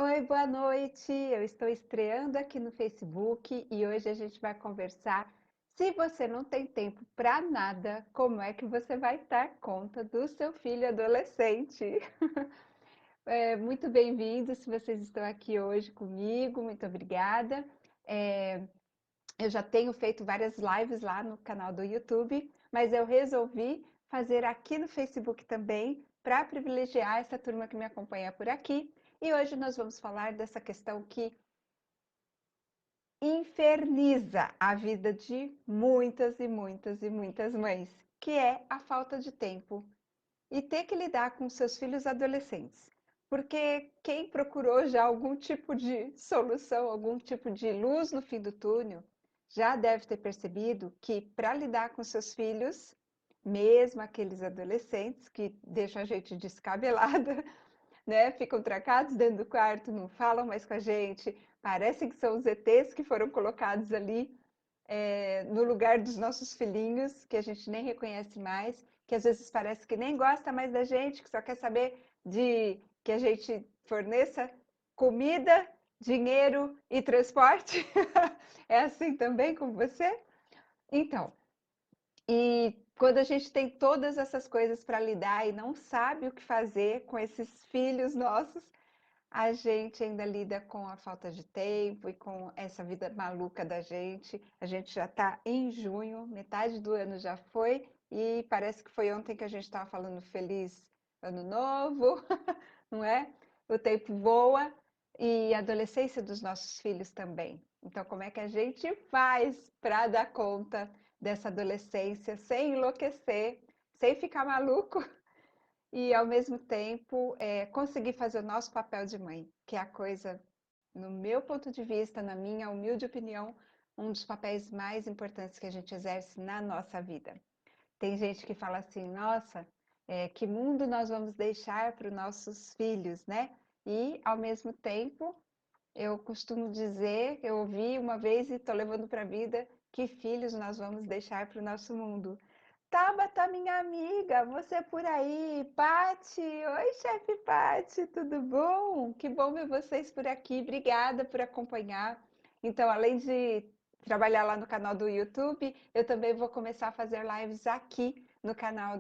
Oi, boa noite. Eu estou estreando aqui no Facebook e hoje a gente vai conversar. Se você não tem tempo para nada, como é que você vai dar conta do seu filho adolescente? Muito bem-vindos se vocês estão aqui hoje comigo, muito obrigada. É, eu já tenho feito várias lives lá no canal do YouTube, mas eu resolvi fazer aqui no Facebook também para privilegiar essa turma que me acompanha por aqui. E hoje nós vamos falar dessa questão que inferniza a vida de muitas e muitas e muitas mães, que é a falta de tempo e ter que lidar com seus filhos adolescentes. Porque quem procurou já algum tipo de solução, algum tipo de luz no fim do túnel, já deve ter percebido que para lidar com seus filhos, mesmo aqueles adolescentes que deixam a gente descabelada, né? Ficam trancados dentro do quarto, não falam mais com a gente, parecem que são os ETs que foram colocados ali no lugar dos nossos filhinhos, que a gente nem reconhece mais, que às vezes parece que nem gosta mais da gente, que só quer saber de que a gente forneça comida, dinheiro e transporte. É assim também com você? Então, e quando a gente tem todas essas coisas para lidar e não sabe o que fazer com esses filhos nossos, a gente ainda lida com a falta de tempo e com essa vida maluca da gente. A gente já está em junho, metade do ano já foi, e parece que foi ontem que a gente estava falando feliz ano novo, não é? O tempo voa e a adolescência dos nossos filhos também. Então, como é que a gente faz para dar conta dessa adolescência sem enlouquecer, sem ficar maluco e ao mesmo tempo conseguir fazer o nosso papel de mãe, que é a coisa, no meu ponto de vista, na minha humilde opinião, um dos papéis mais importantes que a gente exerce na nossa vida. Tem gente que fala assim, nossa, que mundo nós vamos deixar para os nossos filhos, né? E ao mesmo tempo, eu costumo dizer, eu ouvi uma vez e estou levando para a vida, que filhos nós vamos deixar para o nosso mundo. Tabata, minha amiga, você por aí? Pati, oi, chefe Pati, tudo bom? Que bom ver vocês por aqui. Obrigada por acompanhar. Então, além de trabalhar lá no canal do YouTube, eu também vou começar a fazer lives aqui no canal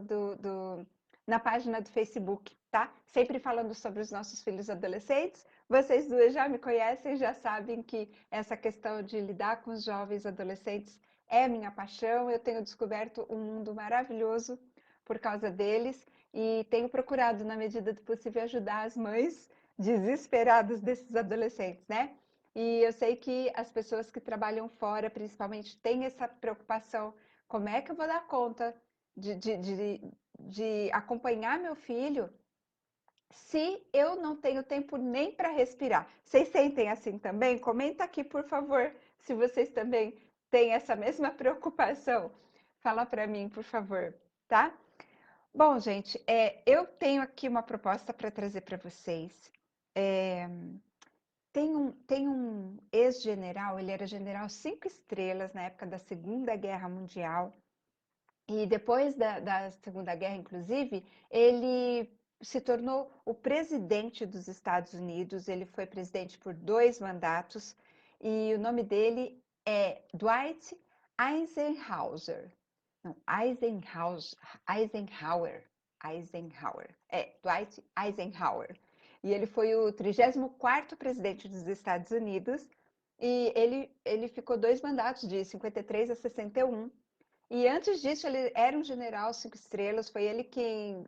na página do Facebook, tá? Sempre falando sobre os nossos filhos adolescentes. Vocês duas já me conhecem, já sabem que essa questão de lidar com os jovens adolescentes é minha paixão. Eu tenho descoberto um mundo maravilhoso por causa deles e tenho procurado, na medida do possível, ajudar as mães desesperadas desses adolescentes, né? E eu sei que as pessoas que trabalham fora, principalmente, têm essa preocupação: como é que eu vou dar conta de acompanhar meu filho se eu não tenho tempo nem para respirar? Vocês sentem assim também? Comenta aqui, por favor, se vocês também têm essa mesma preocupação. Fala para mim, por favor, tá? Bom, gente, eu tenho aqui uma proposta para trazer para vocês. É, tem um ex-general, ele era general 5 estrelas na época da Segunda Guerra Mundial. E depois da Segunda Guerra, inclusive, ele se tornou o presidente dos Estados Unidos. Ele foi presidente por 2 mandatos e o nome dele é Dwight Eisenhower. Não, Eisenhower. Dwight Eisenhower. E ele foi o 34º presidente dos Estados Unidos e ele ficou 2 mandatos, de 53 a 61. E antes disso, ele era um general 5 estrelas, foi ele quem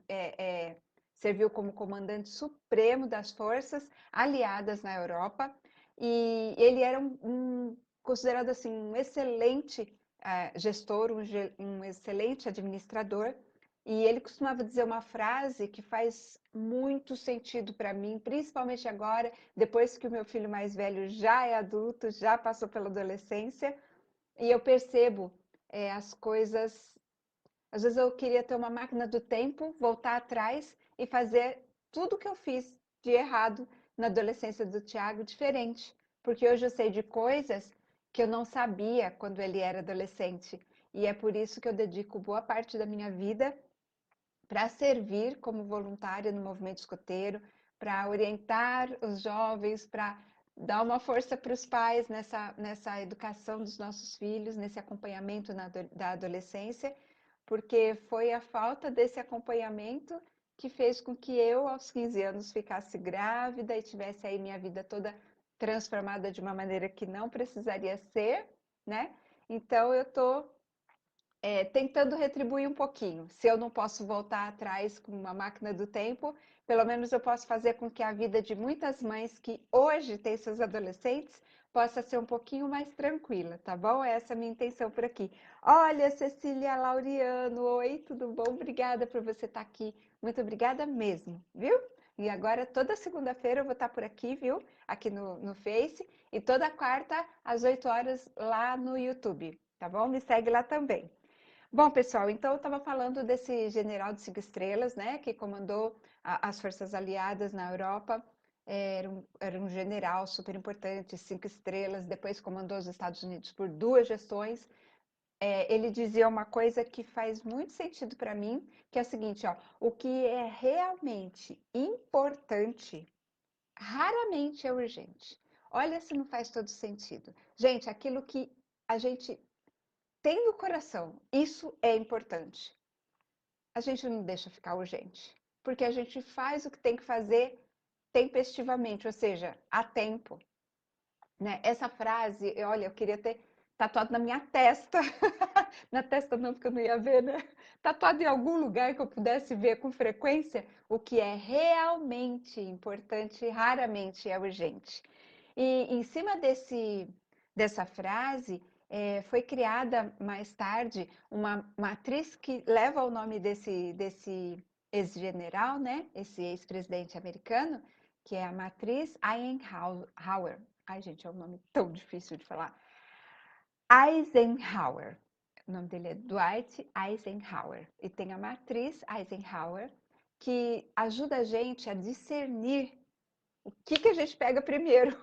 serviu como comandante supremo das forças aliadas na Europa. E ele era considerado assim, um excelente gestor, um excelente administrador. E ele costumava dizer uma frase que faz muito sentido para mim, principalmente agora, depois que o meu filho mais velho já é adulto, já passou pela adolescência, e eu percebo as coisas. Às vezes eu queria ter uma máquina do tempo, voltar atrás e fazer tudo que eu fiz de errado na adolescência do Tiago diferente. Porque hoje eu sei de coisas que eu não sabia quando ele era adolescente. E é por isso que eu dedico boa parte da minha vida para servir como voluntária no movimento escoteiro, para orientar os jovens, para dar uma força para os pais nessa educação dos nossos filhos, nesse acompanhamento da adolescência, porque foi a falta desse acompanhamento que fez com que eu, aos 15 anos, ficasse grávida e tivesse aí minha vida toda transformada de uma maneira que não precisaria ser, né? Então eu estou tentando retribuir um pouquinho. Se eu não posso voltar atrás com uma máquina do tempo, pelo menos eu posso fazer com que a vida de muitas mães que hoje têm seus adolescentes possa ser um pouquinho mais tranquila, tá bom? Essa é a minha intenção por aqui. Olha, Cecília Laureano, oi, tudo bom? Obrigada por você estar aqui. Muito obrigada mesmo, viu? E agora, toda segunda-feira eu vou estar por aqui, viu? Aqui no Face. E toda quarta, às 8 horas, lá no YouTube, tá bom? Me segue lá também. Bom, pessoal, então eu estava falando desse general de 5 estrelas, né, que comandou as forças aliadas na Europa. Era um general super importante, 5 estrelas, depois comandou os Estados Unidos por 2 gestões. Ele dizia uma coisa que faz muito sentido para mim, que é o seguinte, ó, o que é realmente importante, raramente é urgente. Olha se não faz todo sentido. Gente, aquilo que a gente tem no coração, isso é importante. A gente não deixa ficar urgente, porque a gente faz o que tem que fazer tempestivamente, ou seja, a tempo, né? Essa frase, olha, eu queria ter tatuado na minha testa, na testa não, porque eu não ia ver, né? Tatuado em algum lugar que eu pudesse ver com frequência, o que é realmente importante, raramente é urgente. E em cima dessa frase, foi criada mais tarde uma matriz que leva o nome desse ex-general, né? Esse ex-presidente americano, que é a matriz Eisenhower. Ai, gente, é um nome tão difícil de falar. Eisenhower. O nome dele é Dwight Eisenhower. E tem a matriz Eisenhower, que ajuda a gente a discernir o que a gente pega primeiro.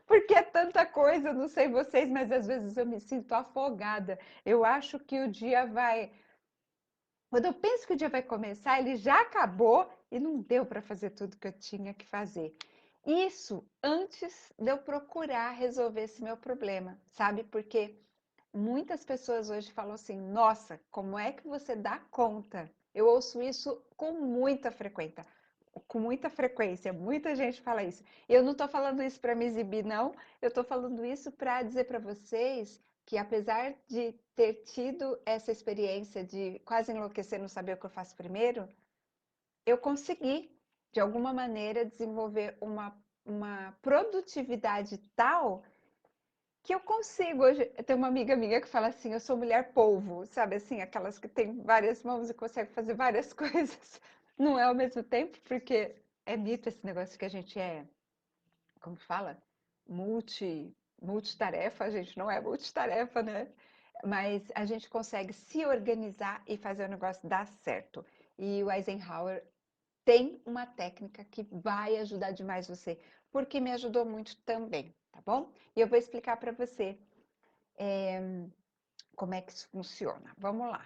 Porque é tanta coisa, não sei vocês, mas às vezes eu me sinto afogada. Eu acho que o dia vai. Quando eu penso que o dia vai começar, ele já acabou e não deu para fazer tudo que eu tinha que fazer. Isso antes de eu procurar resolver esse meu problema, sabe? Porque muitas pessoas hoje falam assim: nossa, como é que você dá conta? Eu ouço isso com muita frequência. Com muita frequência, muita gente fala isso. Eu não estou falando isso para me exibir, não. Eu estou falando isso para dizer para vocês que, apesar de ter tido essa experiência de quase enlouquecer, não saber o que eu faço primeiro, eu consegui, de alguma maneira, desenvolver uma produtividade tal que eu consigo. Hoje, eu tenho uma amiga minha que fala assim: eu sou mulher polvo, sabe assim, aquelas que tem várias mãos e consegue fazer várias coisas. Não é ao mesmo tempo, porque é mito esse negócio que a gente é, como fala? Multitarefa, a gente não é multitarefa, né? Mas a gente consegue se organizar e fazer o negócio dar certo. E o Eisenhower tem uma técnica que vai ajudar demais você, porque me ajudou muito também, tá bom? E eu vou explicar para você como é que isso funciona. Vamos lá.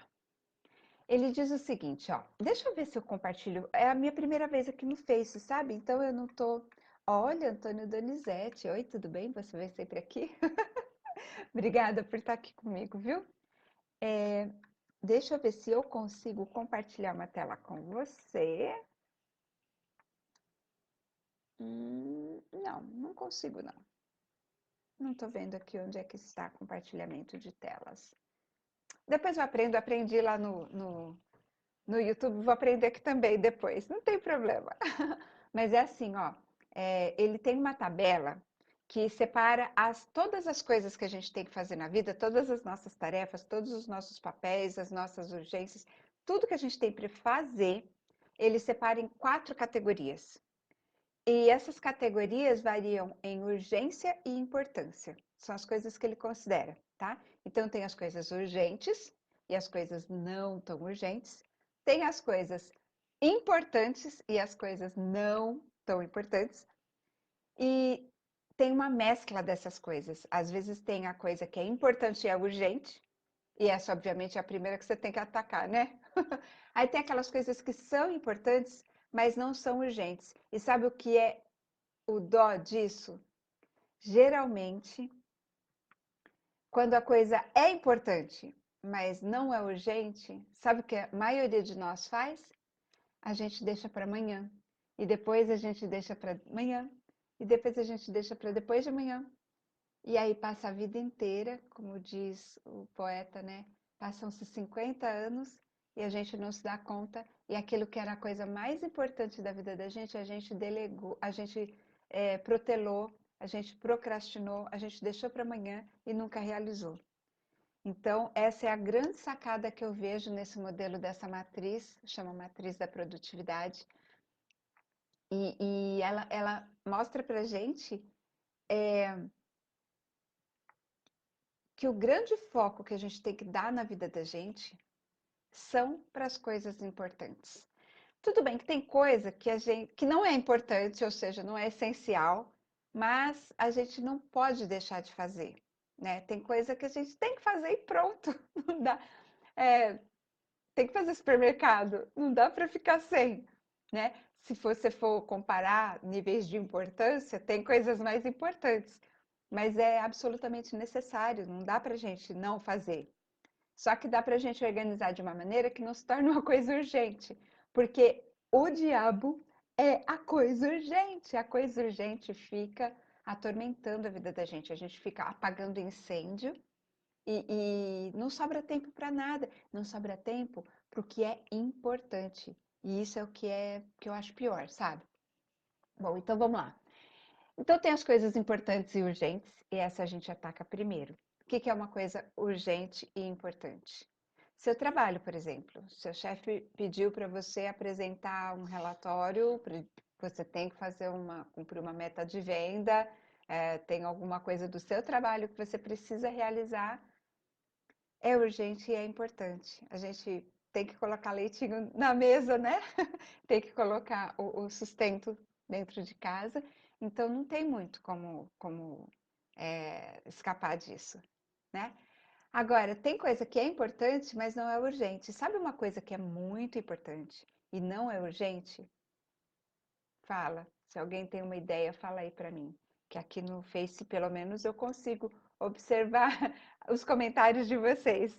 Ele diz o seguinte, ó. Deixa eu ver se eu compartilho. É a minha primeira vez aqui no Face, sabe? Então eu não tô. Olha, Antônio Donizete. Oi, tudo bem? Você vem sempre aqui? Obrigada por estar aqui comigo, viu? Deixa eu ver se eu consigo compartilhar uma tela com você. Não, não consigo, não. Não estou vendo aqui onde é que está compartilhamento de telas. Depois eu aprendi lá no YouTube, vou aprender aqui também depois, não tem problema. Mas é assim, ó, ele tem uma tabela que separa todas as coisas que a gente tem que fazer na vida, todas as nossas tarefas, todos os nossos papéis, as nossas urgências, tudo que a gente tem para fazer, ele separa em 4 categorias. E essas categorias variam em urgência e importância. São as coisas que ele considera, tá? Então, tem as coisas urgentes e as coisas não tão urgentes. Tem as coisas importantes e as coisas não tão importantes. E tem uma mescla dessas coisas. Às vezes tem a coisa que é importante e é urgente, e essa, obviamente, é a primeira que você tem que atacar, né? Aí tem aquelas coisas que são importantes, mas não são urgentes. E sabe o que é o dó disso? Geralmente, quando a coisa é importante, mas não é urgente, sabe o que a maioria de nós faz? A gente deixa para amanhã. E depois a gente deixa para amanhã. E depois a gente deixa para depois de amanhã. E aí passa a vida inteira, como diz o poeta, né? Passam-se 50 anos e a gente não se dá conta. E aquilo que era a coisa mais importante da vida da gente, a gente delegou, a gente protelou, a gente procrastinou, a gente deixou para amanhã e nunca realizou. Então, essa é a grande sacada que eu vejo nesse modelo dessa matriz, chama matriz da produtividade, e ela mostra para gente que o grande foco que a gente tem que dar na vida da gente são para as coisas importantes. Tudo bem que tem coisa que a gente que não é importante, ou seja, não é essencial, mas a gente não pode deixar de fazer, né? Tem coisa que a gente tem que fazer e pronto, não dá. É, tem que fazer supermercado, não dá para ficar sem, né? Se você for comparar níveis de importância, tem coisas mais importantes, mas é absolutamente necessário, não dá para a gente não fazer. Só que dá para a gente organizar de uma maneira que não se torne uma coisa urgente, porque o diabo é a coisa urgente fica atormentando a vida da gente, a gente fica apagando incêndio e não sobra tempo para nada, não sobra tempo para o que é importante. E isso é o que eu acho pior, sabe? Bom, então vamos lá. Então tem as coisas importantes e urgentes, e essa a gente ataca primeiro. O que que é uma coisa urgente e importante? Seu trabalho, por exemplo. Seu chefe pediu para você apresentar um relatório, você tem que cumprir uma meta de venda, tem alguma coisa do seu trabalho que você precisa realizar, é urgente e é importante. A gente tem que colocar leitinho na mesa, né? Tem que colocar o sustento dentro de casa. Então não tem muito como escapar disso, né? Agora, tem coisa que é importante, mas não é urgente. Sabe uma coisa que é muito importante e não é urgente? Fala. Se alguém tem uma ideia, fala aí para mim. Que aqui no Face, pelo menos, eu consigo observar os comentários de vocês.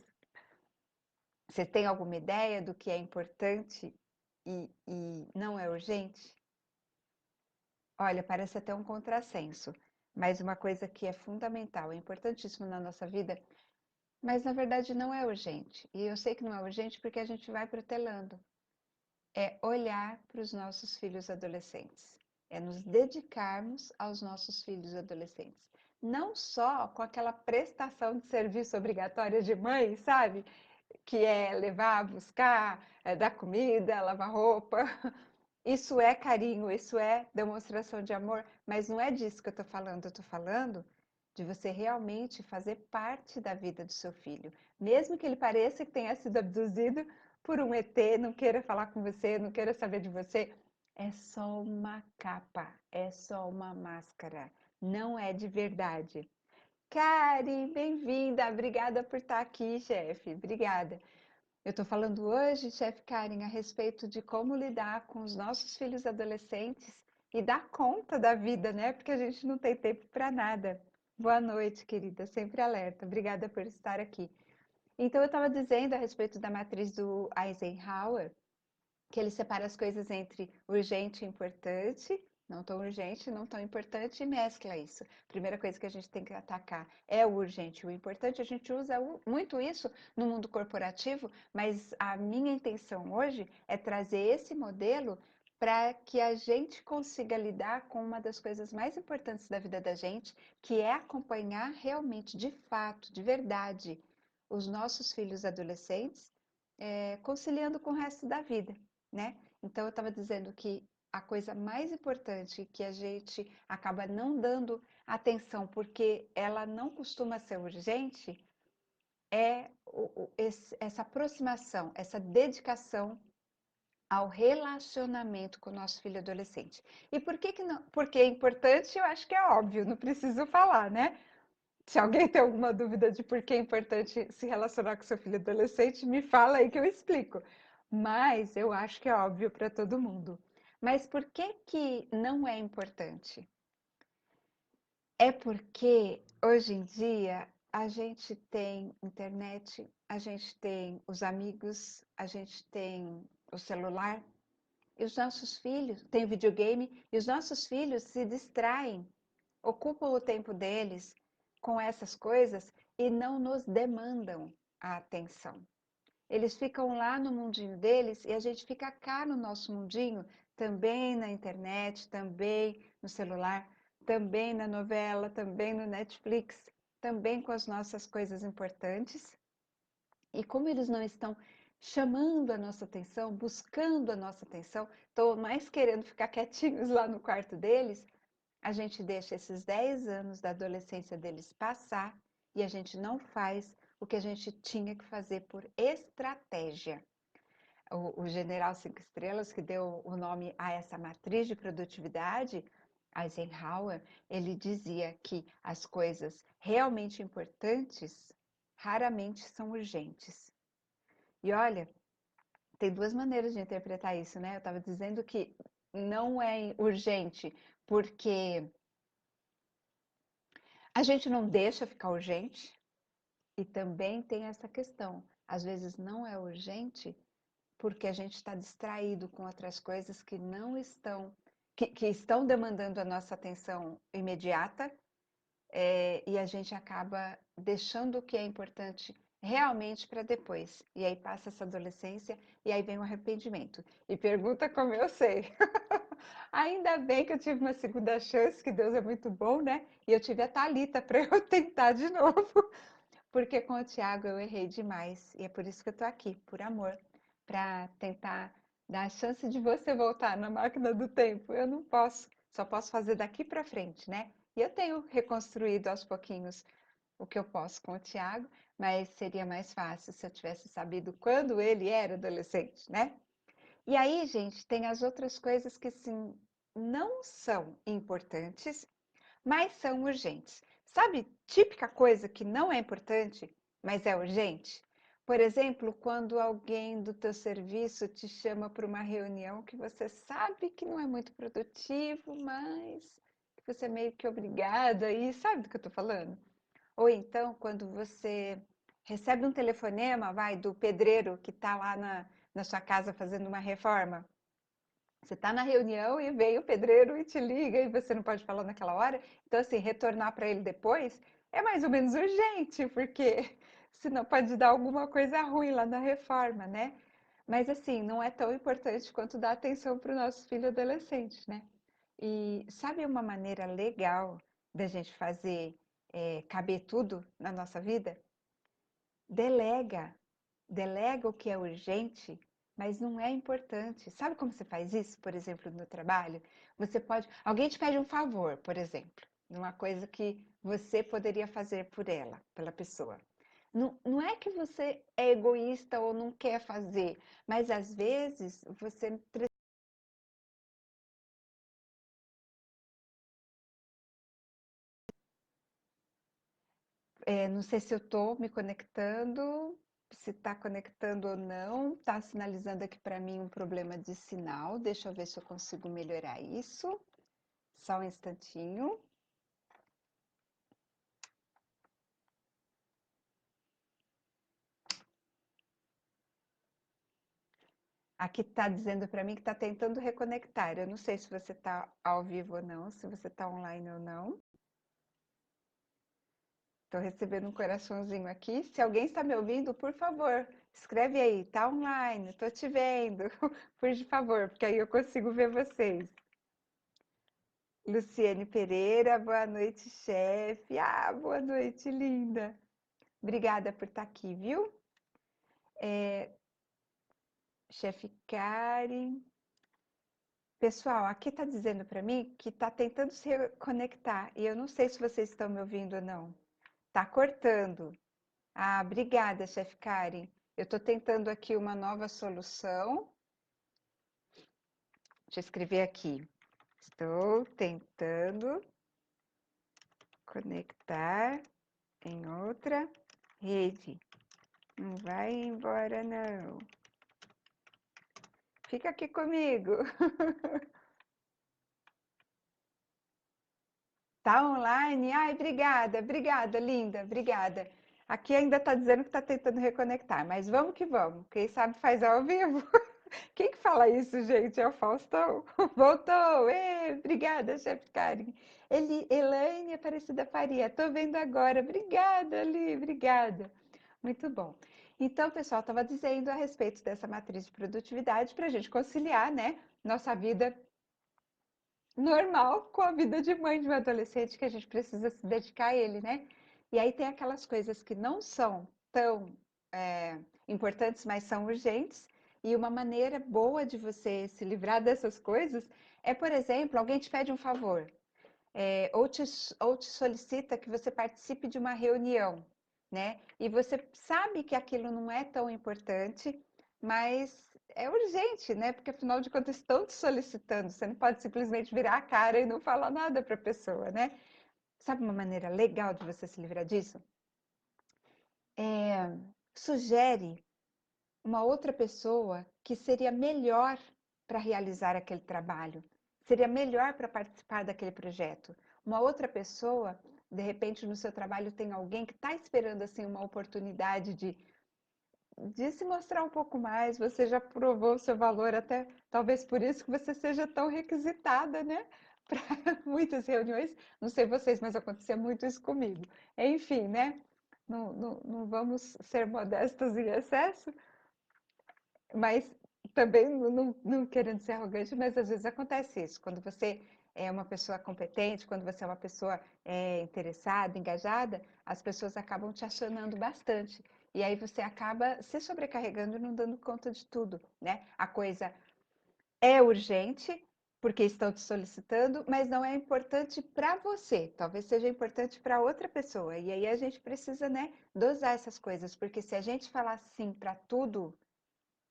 Você tem alguma ideia do que é importante e não é urgente? Olha, parece até um contrassenso, mas uma coisa que é fundamental, é importantíssimo na nossa vida, mas na verdade não é urgente. E eu sei que não é urgente porque a gente vai protelando. É olhar para os nossos filhos adolescentes. É nos dedicarmos aos nossos filhos adolescentes. Não só com aquela prestação de serviço obrigatória de mãe, sabe? Que é levar, buscar, dar comida, lavar roupa. Isso é carinho, isso é demonstração de amor, mas não é disso que eu estou falando. Eu estou falando de você realmente fazer parte da vida do seu filho. Mesmo que ele pareça que tenha sido abduzido por um ET, não queira falar com você, não queira saber de você, é só uma capa, é só uma máscara, não é de verdade. Kari, bem-vinda, obrigada por estar aqui, chefe, obrigada. Eu estou falando hoje, chefe Karen, a respeito de como lidar com os nossos filhos adolescentes e dar conta da vida, né? Porque a gente não tem tempo para nada. Boa noite, querida, sempre alerta. Obrigada por estar aqui. Então, eu estava dizendo a respeito da matriz do Eisenhower, que ele separa as coisas entre urgente e importante, não tão urgente, não tão importante, e mescla isso. Primeira coisa que a gente tem que atacar é o urgente e o importante. A gente usa muito isso no mundo corporativo, mas a minha intenção hoje é trazer esse modelo para que a gente consiga lidar com uma das coisas mais importantes da vida da gente, que é acompanhar realmente, de fato, de verdade, os nossos filhos adolescentes, conciliando com o resto da vida, né? Então, eu estava dizendo que a coisa mais importante que a gente acaba não dando atenção, porque ela não costuma ser urgente, é essa aproximação, essa dedicação ao relacionamento com o nosso filho adolescente. E por que que não? Porque é importante, eu acho que é óbvio, não preciso falar, né? Se alguém tem alguma dúvida de por que é importante se relacionar com seu filho adolescente, me fala aí que eu explico. Mas eu acho que é óbvio para todo mundo. Mas por que que não é importante? É porque hoje em dia a gente tem internet, a gente tem os amigos, a gente tem o celular e os nossos filhos têm videogame e os nossos filhos se distraem, ocupam o tempo deles com essas coisas e não nos demandam a atenção. Eles ficam lá no mundinho deles e a gente fica cá no nosso mundinho, também na internet, também no celular, também na novela, também no Netflix, também com as nossas coisas importantes. E como eles não estão chamando a nossa atenção, buscando a nossa atenção, estão mais querendo ficar quietinhos lá no quarto deles, a gente deixa esses 10 anos da adolescência deles passar e a gente não faz o que a gente tinha que fazer por estratégia. O general Cinco Estrelas, que deu o nome a essa matriz de produtividade, Eisenhower, ele dizia que as coisas realmente importantes raramente são urgentes. E olha, tem duas maneiras de interpretar isso, né? Eu estava dizendo que não é urgente porque a gente não deixa ficar urgente, e também tem essa questão. Às vezes não é urgente porque a gente está distraído com outras coisas que não estão, que estão demandando a nossa atenção imediata, e a gente acaba deixando o que é importante realmente para depois. E aí passa essa adolescência e aí vem o arrependimento. E pergunta como eu sei. Ainda bem que eu tive uma segunda chance, que Deus é muito bom, né? E eu tive a Thalita para eu tentar de novo. Porque com o Tiago eu errei demais. E é por isso que eu tô aqui, por amor, para tentar dar a chance de você voltar na máquina do tempo. Eu não posso, só posso fazer daqui para frente, né? E eu tenho reconstruído aos pouquinhos o que eu posso com o Tiago, mas seria mais fácil se eu tivesse sabido quando ele era adolescente, né? E aí, gente, tem as outras coisas que sim, não são importantes, mas são urgentes. Sabe, típica coisa que não é importante, mas é urgente? Por exemplo, quando alguém do teu serviço te chama para uma reunião que você sabe que não é muito produtivo, mas que você é meio que obrigado aí, sabe do que eu estou falando? Ou então, quando você recebe um telefonema, vai, do pedreiro que está lá na sua casa fazendo uma reforma. Você está na reunião e veio o pedreiro e te liga e você não pode falar naquela hora. Então, assim, retornar para ele depois é mais ou menos urgente, porque senão pode dar alguma coisa ruim lá na reforma, né? Mas, assim, não é tão importante quanto dar atenção para o nosso filho adolescente, né? E sabe uma maneira legal da gente fazer caber tudo na nossa vida? Delega. Delega o que é urgente, mas não é importante. Sabe como você faz isso, por exemplo, no trabalho? Você pode. Alguém te pede um favor, por exemplo, numa coisa que você poderia fazer por ela, pela pessoa. Não é que você é egoísta ou não quer fazer, mas às vezes você não sei se eu estou me conectando, se está conectando ou não. Está sinalizando aqui para mim um problema de sinal. Deixa eu ver se eu consigo melhorar isso. Só um instantinho. Aqui está dizendo para mim que está tentando reconectar. Eu não sei se você está ao vivo ou não, se você está online ou não. Estou recebendo um coraçãozinho aqui. Se alguém está me ouvindo, por favor, escreve aí, tá online, estou te vendo. Por favor, porque aí eu consigo ver vocês. Luciene Pereira, boa noite, chefe. Ah, boa noite, linda. Obrigada por estar aqui, viu? Chefe Karen. Pessoal, aqui está dizendo para mim que está tentando se reconectar e eu não sei se vocês estão me ouvindo ou não. Tá cortando. Ah, obrigada, chefe Karen. Eu estou tentando aqui uma nova solução. Deixa eu escrever aqui. Estou tentando conectar em outra rede. Não vai embora, não. Fica aqui comigo. Tá online? Ai, obrigada, linda, obrigada. Aqui ainda está dizendo que está tentando reconectar, mas vamos que vamos. Quem sabe faz ao vivo. Quem que fala isso, gente? É o Faustão. Voltou! Ê, obrigada, chefe Karen. Elaine Aparecida Faria, tô vendo agora. Obrigada, Ali, obrigada. Muito bom. Então, pessoal, estava dizendo a respeito dessa matriz de produtividade para a gente conciliar, né, nossa vida normal com a vida de mãe de um adolescente que a gente precisa se dedicar a ele, né? E aí tem aquelas coisas que não são tão importantes, mas são urgentes. E uma maneira boa de você se livrar dessas coisas é, por exemplo, alguém te pede um favor, ou te solicita que você participe de uma reunião, né? E você sabe que aquilo não é tão importante, mas é urgente, né? Porque afinal de contas estão te solicitando. Você não pode simplesmente virar a cara e não falar nada para a pessoa, né? Sabe uma maneira legal de você se livrar disso? Sugere uma outra pessoa que seria melhor para realizar aquele trabalho, seria melhor para participar daquele projeto. Uma outra pessoa, de repente no seu trabalho tem alguém que está esperando assim uma oportunidade de se mostrar um pouco mais, você já provou o seu valor, até talvez por isso que você seja tão requisitada, né? Para muitas reuniões, não sei vocês, mas acontecia muito isso comigo. Enfim, né? Não vamos ser modestas em excesso, mas também não querendo ser arrogante, mas às vezes acontece isso. Quando você é uma pessoa competente, quando você é uma pessoa interessada, engajada, as pessoas acabam te acionando bastante. E aí você acaba se sobrecarregando e não dando conta de tudo, né? A coisa é urgente, porque estão te solicitando, mas não é importante para você. Talvez seja importante para outra pessoa. E aí a gente precisa, né, dosar essas coisas, porque se a gente falar sim para tudo,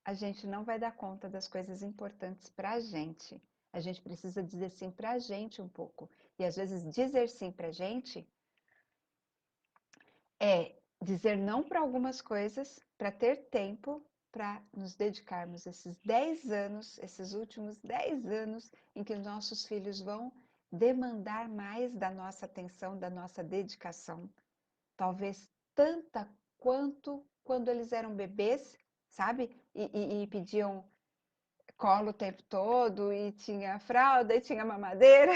a gente não vai dar conta das coisas importantes para a gente. A gente precisa dizer sim para a gente um pouco. E às vezes dizer sim para a gente é dizer não para algumas coisas, para ter tempo para nos dedicarmos esses 10 anos, esses últimos 10 anos em que nossos filhos vão demandar mais da nossa atenção, da nossa dedicação. Talvez tanta quanto quando eles eram bebês, sabe? E pediam colo o tempo todo e tinha fralda e tinha mamadeira.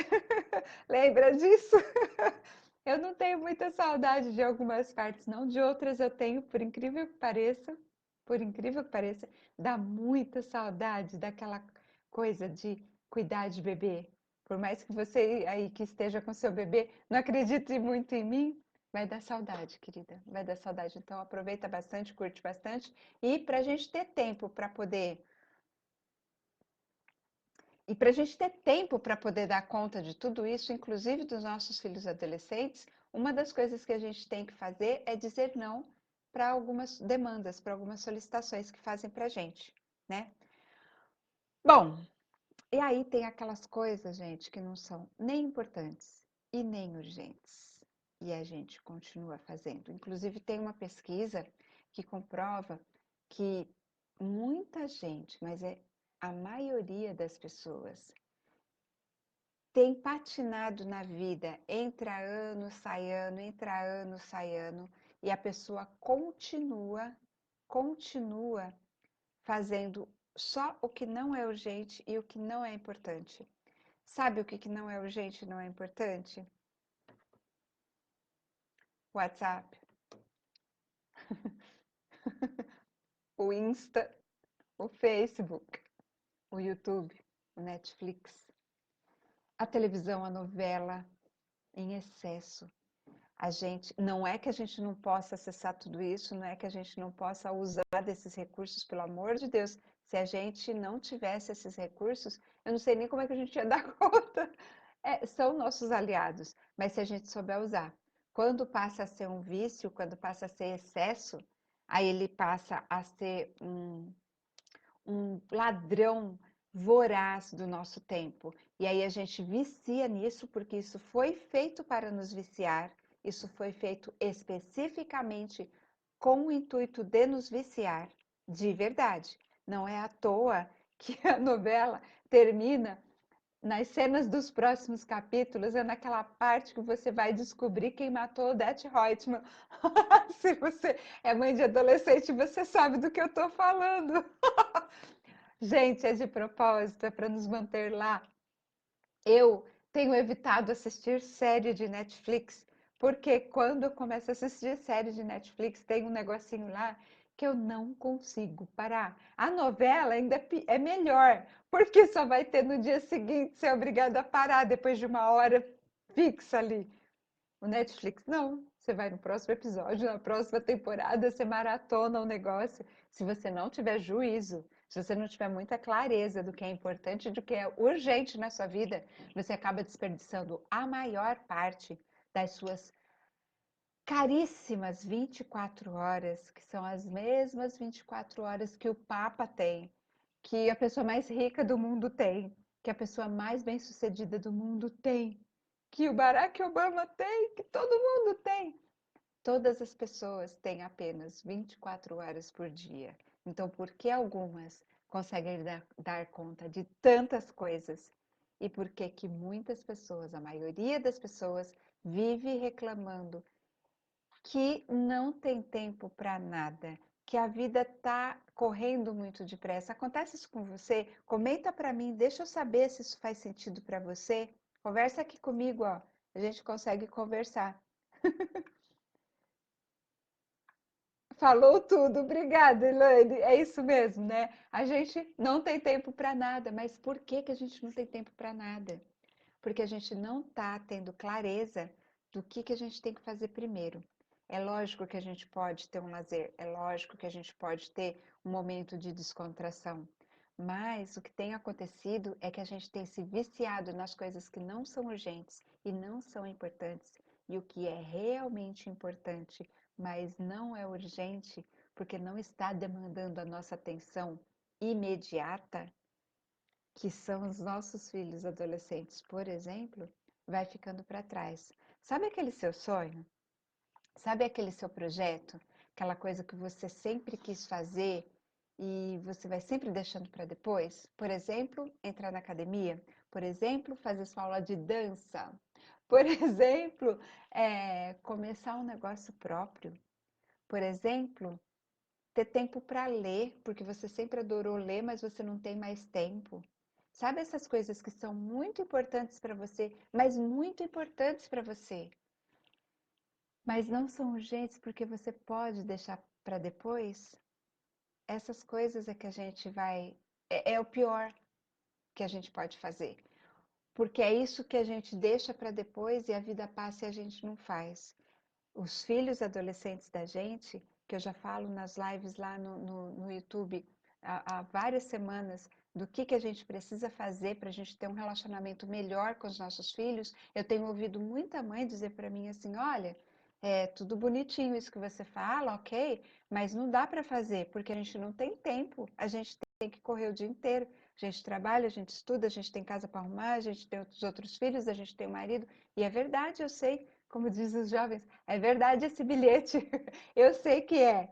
Lembra disso? Eu não tenho muita saudade de algumas partes, não. De outras eu tenho, por incrível que pareça. Por incrível que pareça, dá muita saudade daquela coisa de cuidar de bebê. Por mais que você aí que esteja com seu bebê não acredite muito em mim, vai dar saudade, querida. Vai dar saudade. Então aproveita bastante, curte bastante. E para a gente ter tempo para poder e para a gente ter tempo para poder dar conta de tudo isso, inclusive dos nossos filhos adolescentes, uma das coisas que a gente tem que fazer é dizer não para algumas demandas, para algumas solicitações que fazem para a gente, né? Bom, e aí tem aquelas coisas, gente, que não são nem importantes e nem urgentes. E a gente continua fazendo. Inclusive, tem uma pesquisa que comprova que muita gente, mas é a maioria das pessoas, tem patinado na vida, entra ano, sai ano, entra ano, sai ano, e a pessoa continua fazendo só o que não é urgente e o que não é importante. Sabe o que não é urgente e não é importante? WhatsApp, o Insta, o Facebook, o YouTube, o Netflix, a televisão, a novela em excesso. A gente, não é que a gente não possa acessar tudo isso, não é que a gente não possa usar desses recursos, pelo amor de Deus. Se a gente não tivesse esses recursos, eu não sei nem como é que a gente ia dar conta. São nossos aliados, mas se a gente souber usar. Quando passa a ser um vício, quando passa a ser excesso, aí ele passa a ser um ladrão voraz do nosso tempo. E aí a gente vicia nisso, porque isso foi feito para nos viciar, isso foi feito especificamente com o intuito de nos viciar, de verdade. Não é à toa que a novela termina nas cenas dos próximos capítulos, é naquela parte que você vai descobrir quem matou Odete Roitman. Se você é mãe de adolescente, você sabe do que eu estou falando. Gente, é de propósito, é para nos manter lá. Eu tenho evitado assistir série de Netflix, porque quando eu começo a assistir série de Netflix, tem um negocinho lá que eu não consigo parar. A novela ainda é melhor, porque só vai ter no dia seguinte, você é obrigado a parar depois de uma hora fixa ali. O Netflix, não. Você vai no próximo episódio, na próxima temporada, você maratona o negócio. Se você não tiver juízo, se você não tiver muita clareza do que é importante e do que é urgente na sua vida, você acaba desperdiçando a maior parte das suas caríssimas 24 horas, que são as mesmas 24 horas que o Papa tem, que a pessoa mais rica do mundo tem, que a pessoa mais bem-sucedida do mundo tem, que o Barack Obama tem, que todo mundo tem. Todas as pessoas têm apenas 24 horas por dia. Então, por que algumas conseguem dar conta de tantas coisas? E por que que muitas pessoas, a maioria das pessoas, vive reclamando que não tem tempo para nada, que a vida está correndo muito depressa? Acontece isso com você? Comenta para mim, deixa eu saber se isso faz sentido para você. Conversa aqui comigo, ó. A gente consegue conversar. Falou tudo, obrigada, Elaine. É isso mesmo, né? A gente não tem tempo para nada, mas por que que a gente não tem tempo para nada? Porque a gente não está tendo clareza do que a gente tem que fazer primeiro. É lógico que a gente pode ter um lazer, é lógico que a gente pode ter um momento de descontração, mas o que tem acontecido é que a gente tem se viciado nas coisas que não são urgentes e não são importantes, e o que é realmente importante, mas não é urgente, porque não está demandando a nossa atenção imediata, que são os nossos filhos adolescentes, por exemplo, vai ficando para trás. Sabe aquele seu sonho? Sabe aquele seu projeto? Aquela coisa que você sempre quis fazer e você vai sempre deixando para depois? Por exemplo, entrar na academia. Por exemplo, fazer sua aula de dança. Por exemplo, começar um negócio próprio. Por exemplo, ter tempo para ler, porque você sempre adorou ler, mas você não tem mais tempo. Sabe essas coisas que são muito importantes para você, mas muito importantes para você, mas não são urgentes porque você pode deixar para depois? Essas coisas é que a gente vai. É o pior que a gente pode fazer, porque é isso que a gente deixa para depois e a vida passa e a gente não faz. Os filhos adolescentes da gente, que eu já falo nas lives lá no YouTube há várias semanas, do que a gente precisa fazer para a gente ter um relacionamento melhor com os nossos filhos, eu tenho ouvido muita mãe dizer para mim assim: olha, é tudo bonitinho isso que você fala, ok, mas não dá para fazer, porque a gente não tem tempo, a gente tem que correr o dia inteiro. A gente trabalha, a gente estuda, a gente tem casa para arrumar, a gente tem os outros filhos, a gente tem o marido, e é verdade, eu sei, como dizem os jovens, é verdade esse bilhete, eu sei que é.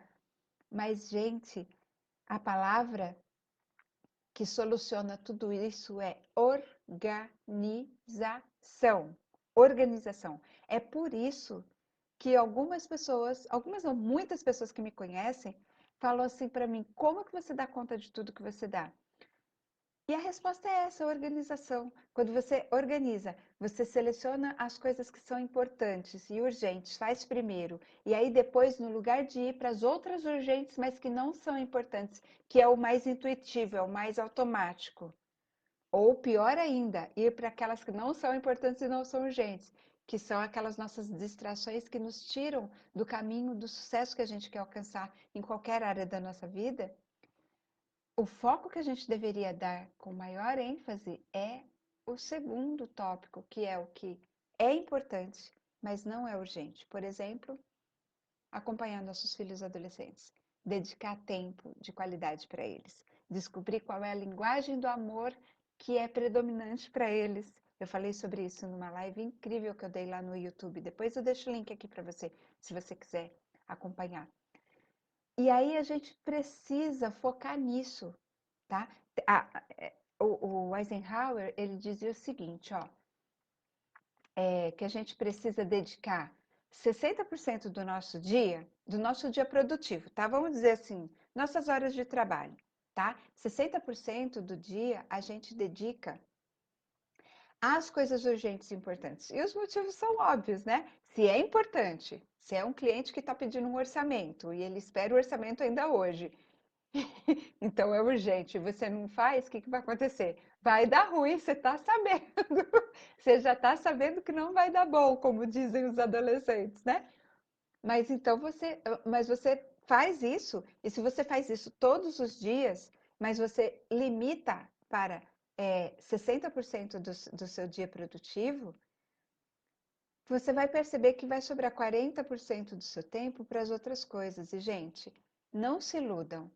Mas, gente, a palavra que soluciona tudo isso é organização. Organização. É por isso que algumas pessoas, algumas não, muitas pessoas que me conhecem, falam assim para mim: como que você dá conta de tudo que você dá? E a resposta é essa, organização. Quando você organiza, você seleciona as coisas que são importantes e urgentes, faz primeiro. E aí depois, no lugar de ir para as outras urgentes, mas que não são importantes, que é o mais intuitivo, é o mais automático. Ou pior ainda, ir para aquelas que não são importantes e não são urgentes, que são aquelas nossas distrações que nos tiram do caminho do sucesso que a gente quer alcançar em qualquer área da nossa vida. O foco que a gente deveria dar com maior ênfase é o segundo tópico, que é o que é importante, mas não é urgente. Por exemplo, acompanhar nossos filhos adolescentes, dedicar tempo de qualidade para eles, descobrir qual é a linguagem do amor que é predominante para eles. Eu falei sobre isso numa live incrível que eu dei lá no YouTube. Depois eu deixo o link aqui para você, se você quiser acompanhar. E aí a gente precisa focar nisso, tá? o Eisenhower, ele dizia o seguinte, ó, que a gente precisa dedicar 60% do nosso dia produtivo, tá? Vamos dizer assim, nossas horas de trabalho, tá? 60% do dia a gente dedica às coisas urgentes e importantes. E os motivos são óbvios, né? Se é importante, se é um cliente que está pedindo um orçamento e ele espera o orçamento ainda hoje, então é urgente, você não faz, o que que vai acontecer? Vai dar ruim, você está sabendo. Você já está sabendo que não vai dar bom, como dizem os adolescentes, né? Mas você faz isso, e se você faz isso todos os dias, mas você limita para 60% do seu dia produtivo, você vai perceber que vai sobrar 40% do seu tempo para as outras coisas. E, gente, não se iludam.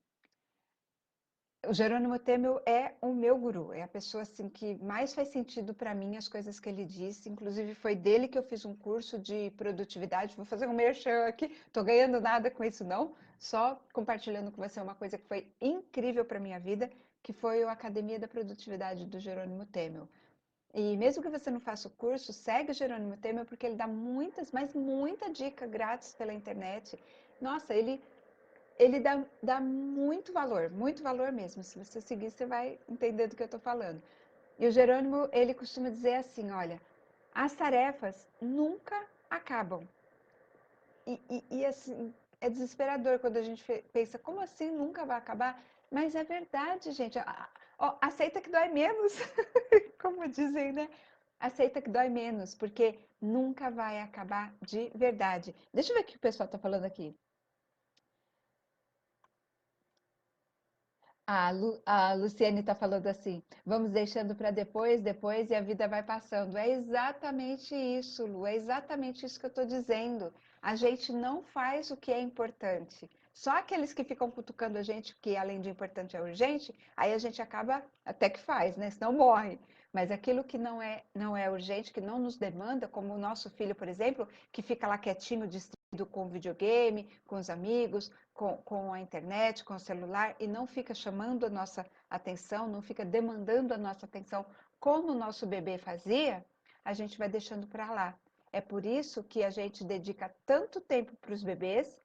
O Jerônimo Temel é o meu guru, é a pessoa assim que mais faz sentido para mim as coisas que ele disse. Inclusive foi dele que eu fiz um curso de produtividade. Vou fazer um merchan aqui, tô ganhando nada com isso não, só compartilhando com você uma coisa que foi incrível para minha vida, que foi a Academia da Produtividade do Jerônimo Temel. E mesmo que você não faça o curso, segue o Jerônimo Temel porque ele dá muitas, mas muita dica grátis pela internet. Nossa, ele dá muito valor mesmo. Se você seguir, você vai entender do que eu estou falando. E o Jerônimo, ele costuma dizer assim, olha, as tarefas nunca acabam. Assim, é desesperador quando a gente pensa, como assim nunca vai acabar? Mas é verdade, gente. Aceita que dói menos, como dizem, né? Aceita que dói menos, porque nunca vai acabar de verdade. Deixa eu ver o que o pessoal está falando aqui. A Luciane está falando assim: vamos deixando para depois, depois e a vida vai passando. É exatamente isso, Lu, é exatamente isso que eu estou dizendo. A gente não faz o que é importante. Só aqueles que ficam cutucando a gente, que além de importante é urgente, aí a gente acaba até que faz, né? Senão morre. Mas aquilo que não é urgente, que não nos demanda, como o nosso filho, por exemplo, que fica lá quietinho, distraído com o videogame, com os amigos, com a internet, com o celular, e não fica chamando a nossa atenção, não fica demandando a nossa atenção como o nosso bebê fazia, a gente vai deixando para lá. É por isso que a gente dedica tanto tempo para os bebês.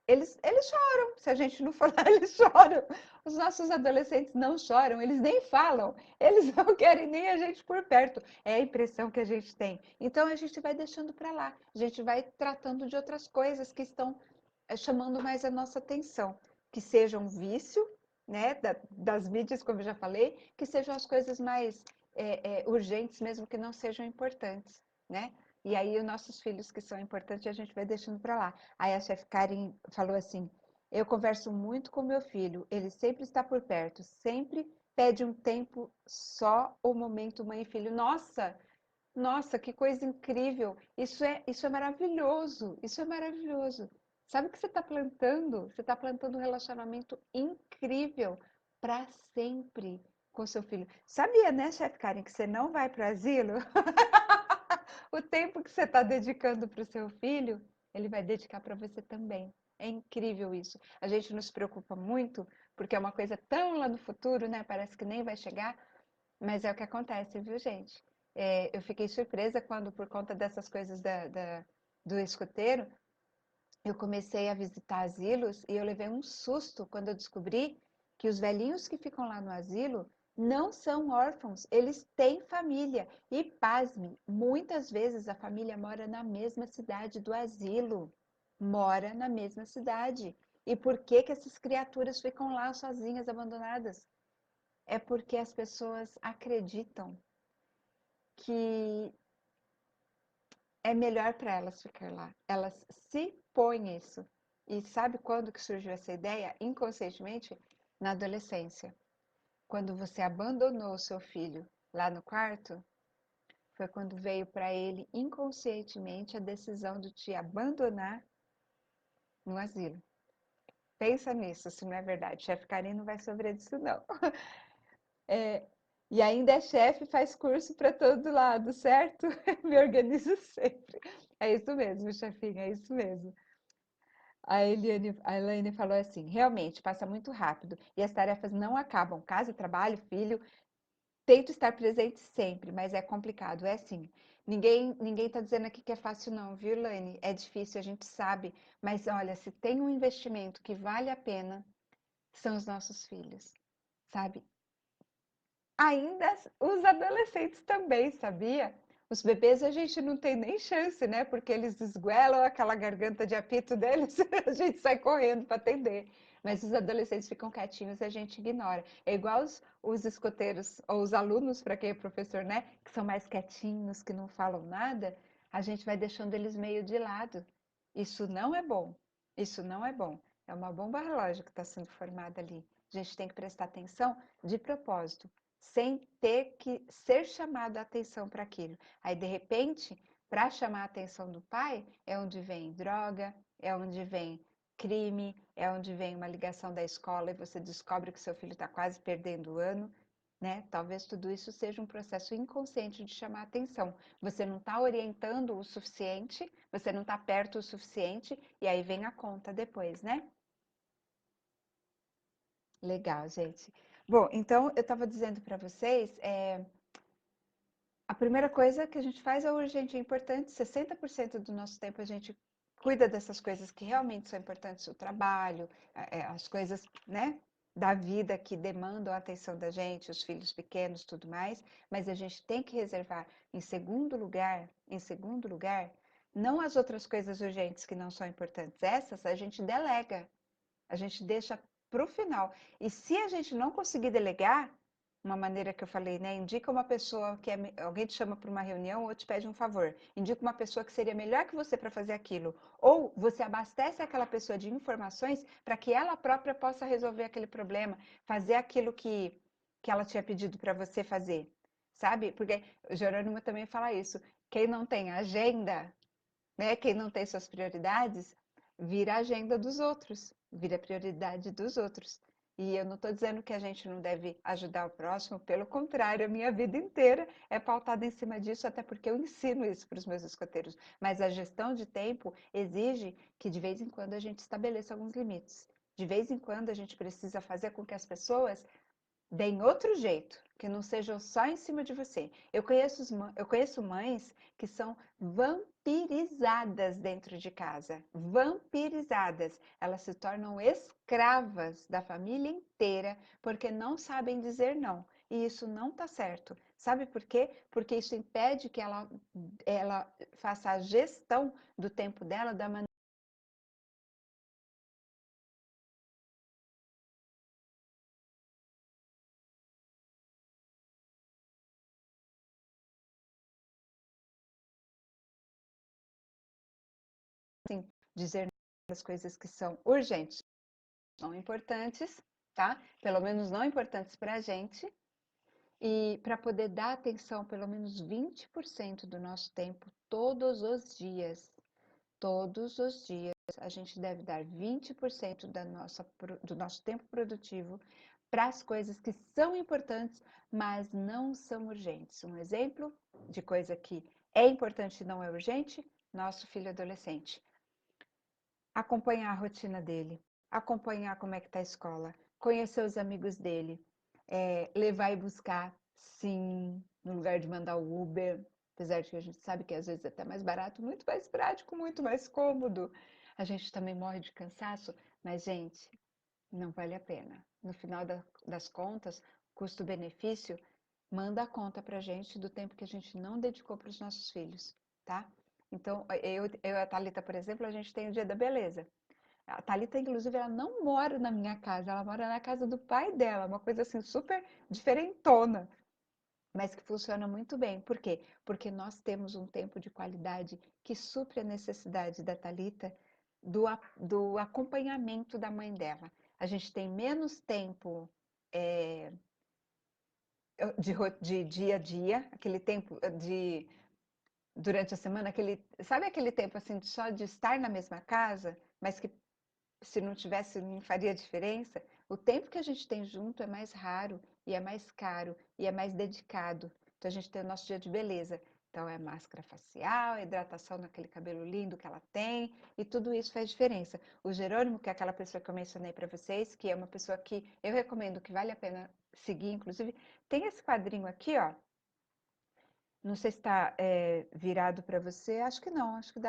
Eles choram, se a gente não falar, eles choram. Os nossos adolescentes não choram, eles nem falam, eles não querem nem a gente por perto. É a impressão que a gente tem. Então a gente vai deixando para lá, a gente vai tratando de outras coisas que estão chamando mais a nossa atenção, que sejam um vício, né, das mídias, como eu já falei, que sejam as coisas mais urgentes, mesmo que não sejam importantes, né? E aí os nossos filhos que são importantes a gente vai deixando para lá. Aí a chefe Karen falou assim: eu converso muito com meu filho, ele sempre está por perto, sempre pede um tempo só o momento mãe e filho. Nossa, nossa, que coisa incrível! Isso é maravilhoso, isso é maravilhoso. Sabe o que você está plantando? Você está plantando um relacionamento incrível para sempre com seu filho. Sabia, né, chefe Karen, que você não vai para o asilo? O tempo que você está dedicando para o seu filho, ele vai dedicar para você também. É incrível isso. A gente nos preocupa muito, porque é uma coisa tão lá no futuro, né? Parece que nem vai chegar, mas é o que acontece, viu, gente? Eu fiquei surpresa quando, por conta dessas coisas do escoteiro, eu comecei a visitar asilos e eu levei um susto quando eu descobri que os velhinhos que ficam lá no asilo não são órfãos, eles têm família. E pasme, muitas vezes a família mora na mesma cidade do asilo. Mora na mesma cidade. E por que que essas criaturas ficam lá sozinhas, abandonadas? É porque as pessoas acreditam que é melhor para elas ficar lá. Elas se põem isso. E sabe quando que surgiu essa ideia? Inconscientemente, na adolescência. Quando você abandonou o seu filho lá no quarto, foi quando veio para ele inconscientemente a decisão de te abandonar no asilo. Pensa nisso, se não é verdade. Chefe Karim não vai sofrer disso, não. É, e ainda é chefe, faz curso para todo lado, certo? Me organizo sempre. É isso mesmo, chefinha, é isso mesmo. A Elaine falou assim: realmente passa muito rápido e as tarefas não acabam. Casa, trabalho, filho. Tento estar presente sempre, mas é complicado, é assim. Ninguém tá dizendo aqui que é fácil não, viu, Lane? É difícil, a gente sabe, mas olha, se tem um investimento que vale a pena, são os nossos filhos, sabe? Ainda os adolescentes também, sabia? Os bebês a gente não tem nem chance, né? Porque eles esguelam aquela garganta de apito deles, a gente sai correndo para atender. Mas os adolescentes ficam quietinhos e a gente ignora. É igual os escoteiros ou os alunos, para quem é professor, né? Que são mais quietinhos, que não falam nada, a gente vai deixando eles meio de lado. Isso não é bom. Isso não é bom. É uma bomba relógio que está sendo formada ali. A gente tem que prestar atenção de propósito sem ter que ser chamado a atenção para aquilo. Aí, de repente, para chamar a atenção do pai, é onde vem droga, é onde vem crime, é onde vem uma ligação da escola e você descobre que seu filho está quase perdendo o ano, né? Talvez tudo isso seja um processo inconsciente de chamar a atenção. Você não está orientando o suficiente, você não está perto o suficiente, e aí vem a conta depois, né? Legal, gente. Bom, então eu estava dizendo para vocês, a primeira coisa que a gente faz é urgente e importante. 60% do nosso tempo a gente cuida dessas coisas que realmente são importantes, o trabalho, as coisas, né, da vida que demandam a atenção da gente, os filhos pequenos, tudo mais. Mas a gente tem que reservar em segundo lugar, não as outras coisas urgentes que não são importantes. Essas a gente delega, a gente deixa para o final. E se a gente não conseguir delegar, uma maneira que eu falei, né? Indica uma pessoa que alguém te chama para uma reunião ou te pede um favor. Indica uma pessoa que seria melhor que você para fazer aquilo. Ou você abastece aquela pessoa de informações para que ela própria possa resolver aquele problema, fazer aquilo que ela tinha pedido para você fazer. Sabe? Porque o Jerônimo também fala isso. Quem não tem agenda, né? Quem não tem suas prioridades, vira a agenda dos outros, vira a prioridade dos outros. E eu não estou dizendo que a gente não deve ajudar o próximo, pelo contrário, a minha vida inteira é pautada em cima disso, até porque eu ensino isso para os meus escoteiros. Mas a gestão de tempo exige que de vez em quando a gente estabeleça alguns limites. De vez em quando a gente precisa fazer com que as pessoas deem outro jeito, que não sejam só em cima de você. Eu conheço mães que são vampirizadas dentro de casa, vampirizadas. Elas se tornam escravas da família inteira porque não sabem dizer não. E isso não está certo. Sabe por quê? Porque isso impede que ela faça a gestão do tempo dela da maneira assim, dizer as coisas que são urgentes, não importantes, tá? Pelo menos não importantes para a gente. E para poder dar atenção pelo menos 20% do nosso tempo todos os dias, a gente deve dar 20% do nosso tempo produtivo para as coisas que são importantes, mas não são urgentes. Um exemplo de coisa que é importante e não é urgente, nosso filho adolescente. Acompanhar a rotina dele, acompanhar como é que está a escola, conhecer os amigos dele, levar e buscar, sim, no lugar de mandar o Uber, apesar de que a gente sabe que às vezes é até mais barato, muito mais prático, muito mais cômodo. A gente também morre de cansaço, mas, gente, não vale a pena. No final das contas, custo-benefício, manda a conta pra gente do tempo que a gente não dedicou para os nossos filhos, tá? Então, eu e a Thalita, por exemplo, a gente tem o Dia da Beleza. A Thalita, inclusive, ela não mora na minha casa, ela mora na casa do pai dela, uma coisa assim super diferentona, mas que funciona muito bem. Por quê? Porque nós temos um tempo de qualidade que supre a necessidade da Thalita do acompanhamento da mãe dela. A gente tem menos tempo é, de dia a dia, aquele tempo de durante a semana, sabe aquele tempo assim só de estar na mesma casa, mas que se não tivesse não faria diferença? O tempo que a gente tem junto é mais raro e é mais caro e é mais dedicado. Então a gente tem o nosso dia de beleza. Então, é máscara facial, hidratação naquele cabelo lindo que ela tem, e tudo isso faz diferença. O Jerônimo, que é aquela pessoa que eu mencionei para vocês, que é uma pessoa que eu recomendo, que vale a pena seguir, inclusive, tem esse quadrinho aqui, ó. Não sei se está virado para você, acho que não, acho que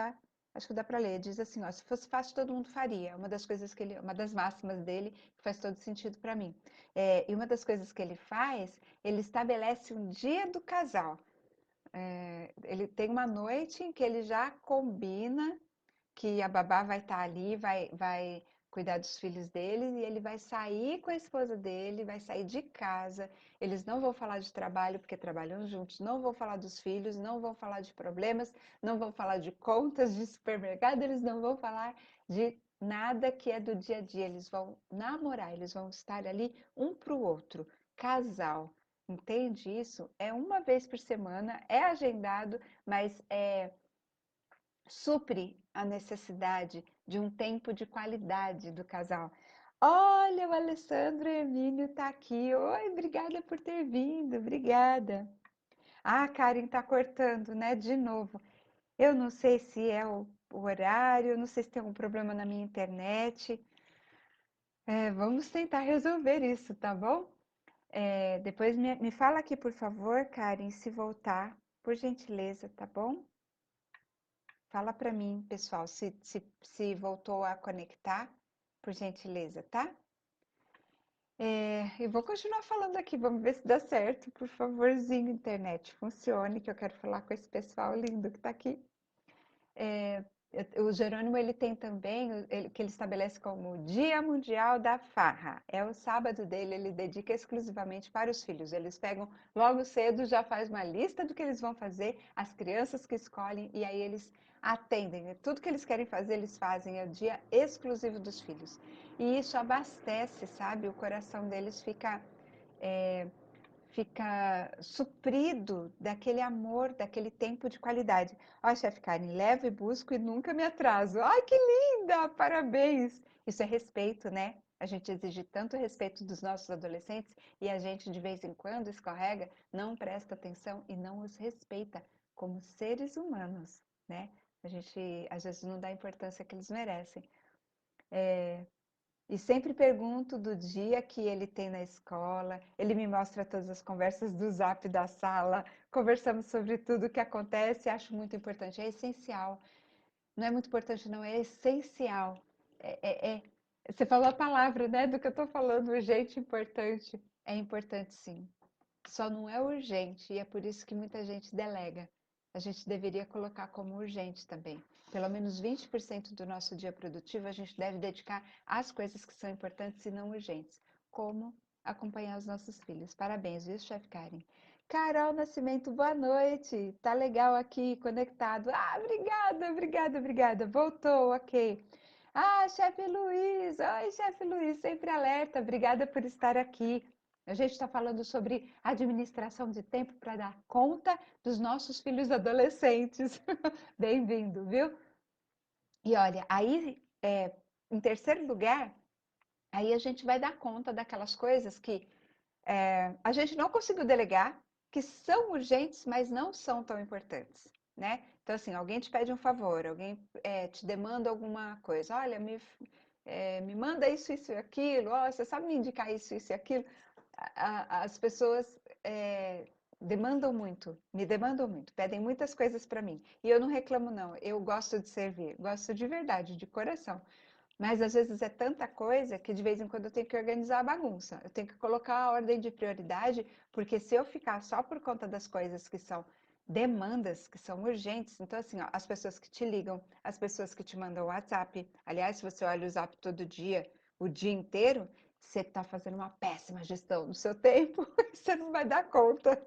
dá para ler. Diz assim, ó, se fosse fácil, todo mundo faria. Uma das coisas que ele, uma das máximas dele que faz todo sentido para mim. E uma das coisas que ele faz, ele estabelece um dia do casal. Ele tem uma noite em que ele já combina que a babá vai estar ali, vai cuidar dos filhos dele e ele vai sair com a esposa dele, vai sair de casa. Eles não vão falar de trabalho porque trabalham juntos, não vão falar dos filhos, não vão falar de problemas, não vão falar de contas de supermercado, eles não vão falar de nada que é do dia a dia. Eles vão namorar, eles vão estar ali um para o outro, casal. Entende isso? É uma vez por semana, é agendado, mas supre a necessidade de um tempo de qualidade do casal. Olha, o Alessandro Hermínio está aqui. Oi, obrigada por ter vindo, obrigada. Ah, a Karen está cortando, né? De novo. Eu não sei se é o horário, não sei se tem algum problema na minha internet. Vamos tentar resolver isso, tá bom? Depois me fala aqui, por favor, Karen, se voltar, por gentileza, tá bom? Fala para mim, pessoal, se voltou a conectar, por gentileza, tá? E vou continuar falando aqui, vamos ver se dá certo. Por favorzinho, internet, funcione, que eu quero falar com esse pessoal lindo que está aqui. O Jerônimo, ele tem também, que ele estabelece como Dia Mundial da Farra. É o sábado dele, ele dedica exclusivamente para os filhos. Eles pegam logo cedo, já faz uma lista do que eles vão fazer, as crianças que escolhem, e aí eles atendem. Tudo que eles querem fazer, eles fazem. É o dia exclusivo dos filhos. E isso abastece, sabe? O coração deles fica suprido daquele amor, daquele tempo de qualidade. Ó, chefe Karen, levo e busco e nunca me atraso. Ai, que linda! Parabéns! Isso é respeito, né? A gente exige tanto respeito dos nossos adolescentes e a gente de vez em quando escorrega, não presta atenção e não os respeita como seres humanos, né? A gente às vezes não dá a importância que eles merecem. E sempre pergunto do dia que ele tem na escola. Ele me mostra todas as conversas do Zap da sala. Conversamos sobre tudo o que acontece. Acho muito importante. É essencial. Não é muito importante, não. É essencial. Você falou a palavra, né? Do que eu estou falando. Urgente, importante. É importante, sim. Só não é urgente e é por isso que muita gente delega. A gente deveria colocar como urgente também. Pelo menos 20% do nosso dia produtivo a gente deve dedicar às coisas que são importantes e não urgentes, como acompanhar os nossos filhos. Parabéns, viu, chefe Karen? Carol Nascimento, boa noite. Tá legal aqui, conectado. Ah, obrigada, obrigada, obrigada. Voltou, ok. Ah, chefe Luiz. Oi, chefe Luiz, sempre alerta. Obrigada por estar aqui. A gente está falando sobre administração de tempo para dar conta dos nossos filhos adolescentes. Bem-vindo, viu? E olha, aí, em terceiro lugar, aí a gente vai dar conta daquelas coisas que a gente não conseguiu delegar, que são urgentes, mas não são tão importantes, né? Então, assim, alguém te pede um favor, alguém te demanda alguma coisa. Olha, me manda isso, isso e aquilo. Oh, você sabe me indicar isso, isso e aquilo? As pessoas demandam muito, me demandam muito, pedem muitas coisas para mim. E eu não reclamo, não. Eu gosto de servir, gosto de verdade, de coração. Mas às vezes é tanta coisa que de vez em quando eu tenho que organizar a bagunça. Eu tenho que colocar a ordem de prioridade, porque se eu ficar só por conta das coisas que são demandas, que são urgentes, então assim, ó, as pessoas que te ligam, as pessoas que te mandam WhatsApp, aliás, se você olha o WhatsApp todo dia, o dia inteiro, você está fazendo uma péssima gestão do seu tempo, você não vai dar conta,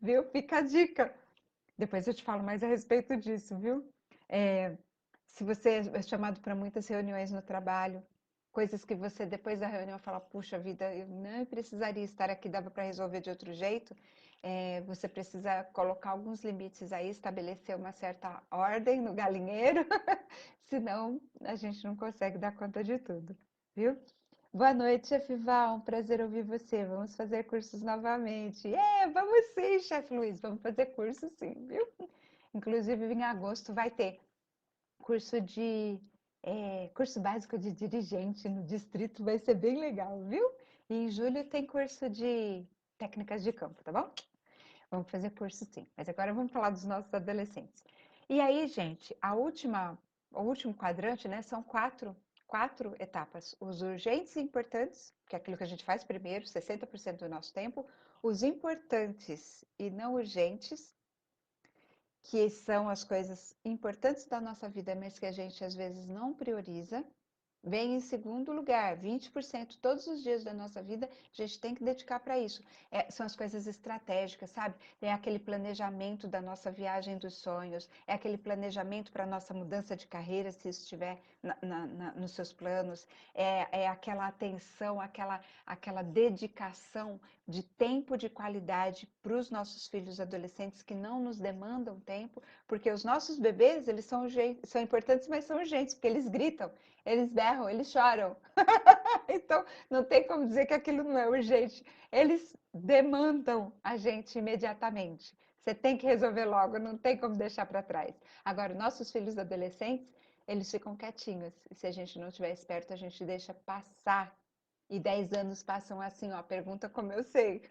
viu? Fica a dica. Depois eu te falo mais a respeito disso, viu? É, se você é chamado para muitas reuniões no trabalho, coisas que você depois da reunião fala, puxa vida, eu não precisaria estar aqui, dava para resolver de outro jeito. Você precisa colocar alguns limites aí, estabelecer uma certa ordem no galinheiro, senão a gente não consegue dar conta de tudo, viu? Boa noite, chefe Val. Um prazer ouvir você. Vamos fazer cursos novamente. É, vamos sim, chefe Luiz. Vamos fazer curso sim, viu? Inclusive, em agosto vai ter curso de curso básico de dirigente no distrito. Vai ser bem legal, viu? E em julho tem curso de técnicas de campo, tá bom? Vamos fazer curso sim. Mas agora vamos falar dos nossos adolescentes. E aí, gente, o último quadrante, né, são quatro etapas. Os urgentes e importantes, que é aquilo que a gente faz primeiro, 60% do nosso tempo. Os importantes e não urgentes, que são as coisas importantes da nossa vida, mas que a gente às vezes não prioriza. Vem em segundo lugar, 20% todos os dias da nossa vida, a gente tem que dedicar para isso. São as coisas estratégicas, sabe? É aquele planejamento da nossa viagem dos sonhos, é aquele planejamento para a nossa mudança de carreira, se isso estiver nos seus planos, é aquela atenção, aquela dedicação de tempo de qualidade para os nossos filhos adolescentes que não nos demandam tempo, porque os nossos bebês, eles são importantes, mas são urgentes, porque eles gritam. Eles berram, eles choram. Então, não tem como dizer que aquilo não é urgente. Eles demandam a gente imediatamente. Você tem que resolver logo, não tem como deixar para trás. Agora, nossos filhos adolescentes, eles ficam quietinhos. E se a gente não estiver esperto, a gente deixa passar. E 10 anos passam assim, ó, pergunta como eu sei,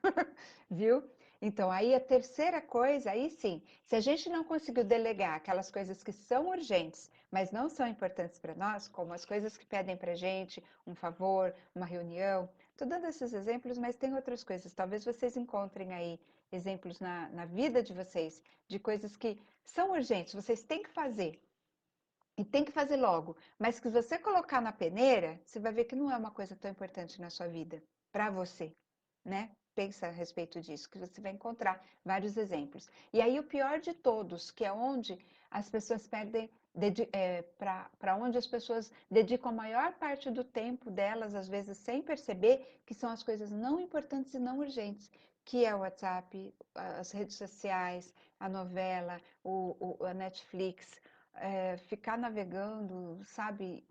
viu? Então, aí a terceira coisa, aí sim, se a gente não conseguiu delegar aquelas coisas que são urgentes, mas não são importantes para nós, como as coisas que pedem para gente, um favor, uma reunião. Estou dando esses exemplos, mas tem outras coisas. Talvez vocês encontrem aí exemplos na vida de vocês, de coisas que são urgentes, vocês têm que fazer, e tem que fazer logo. Mas que se você colocar na peneira, você vai ver que não é uma coisa tão importante na sua vida, para você, né? Pensa a respeito disso, que você vai encontrar vários exemplos. E aí o pior de todos, que é onde as pessoas perdem, para onde as pessoas dedicam a maior parte do tempo delas, às vezes sem perceber, que são as coisas não importantes e não urgentes, que é o WhatsApp, as redes sociais, a novela, a Netflix, ficar navegando, sabe?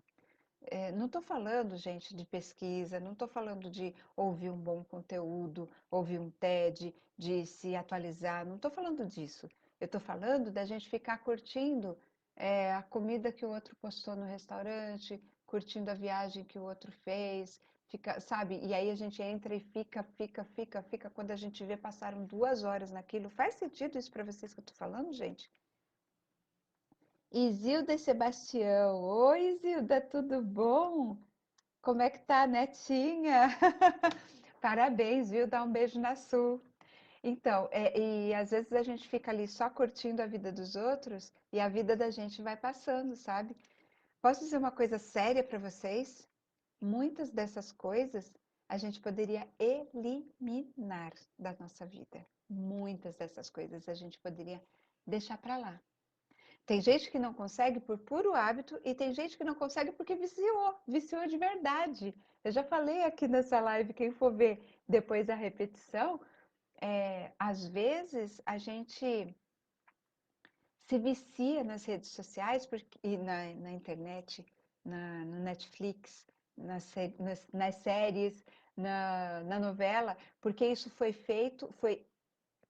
Não estou falando, gente, de pesquisa, não estou falando de ouvir um bom conteúdo, ouvir um TED, de se atualizar, não estou falando disso. Eu estou falando da gente ficar curtindo, a comida que o outro postou no restaurante, curtindo a viagem que o outro fez, fica, sabe? E aí a gente entra e fica. Quando a gente vê, passaram 2 horas naquilo. Faz sentido isso para vocês que eu estou falando, gente? Isilda e Sebastião. Oi, Isilda, tudo bom? Como é que tá, netinha? Parabéns, viu? Dá um beijo na Sul. Então, e às vezes a gente fica ali só curtindo a vida dos outros e a vida da gente vai passando, sabe? Posso dizer uma coisa séria para vocês? Muitas dessas coisas a gente poderia eliminar da nossa vida. Muitas dessas coisas a gente poderia deixar para lá. Tem gente que não consegue por puro hábito e tem gente que não consegue porque viciou de verdade. Eu já falei aqui nessa live, quem for ver depois a repetição, às vezes a gente se vicia nas redes sociais e na internet, no Netflix, nas séries, na novela, porque isso foi feito, foi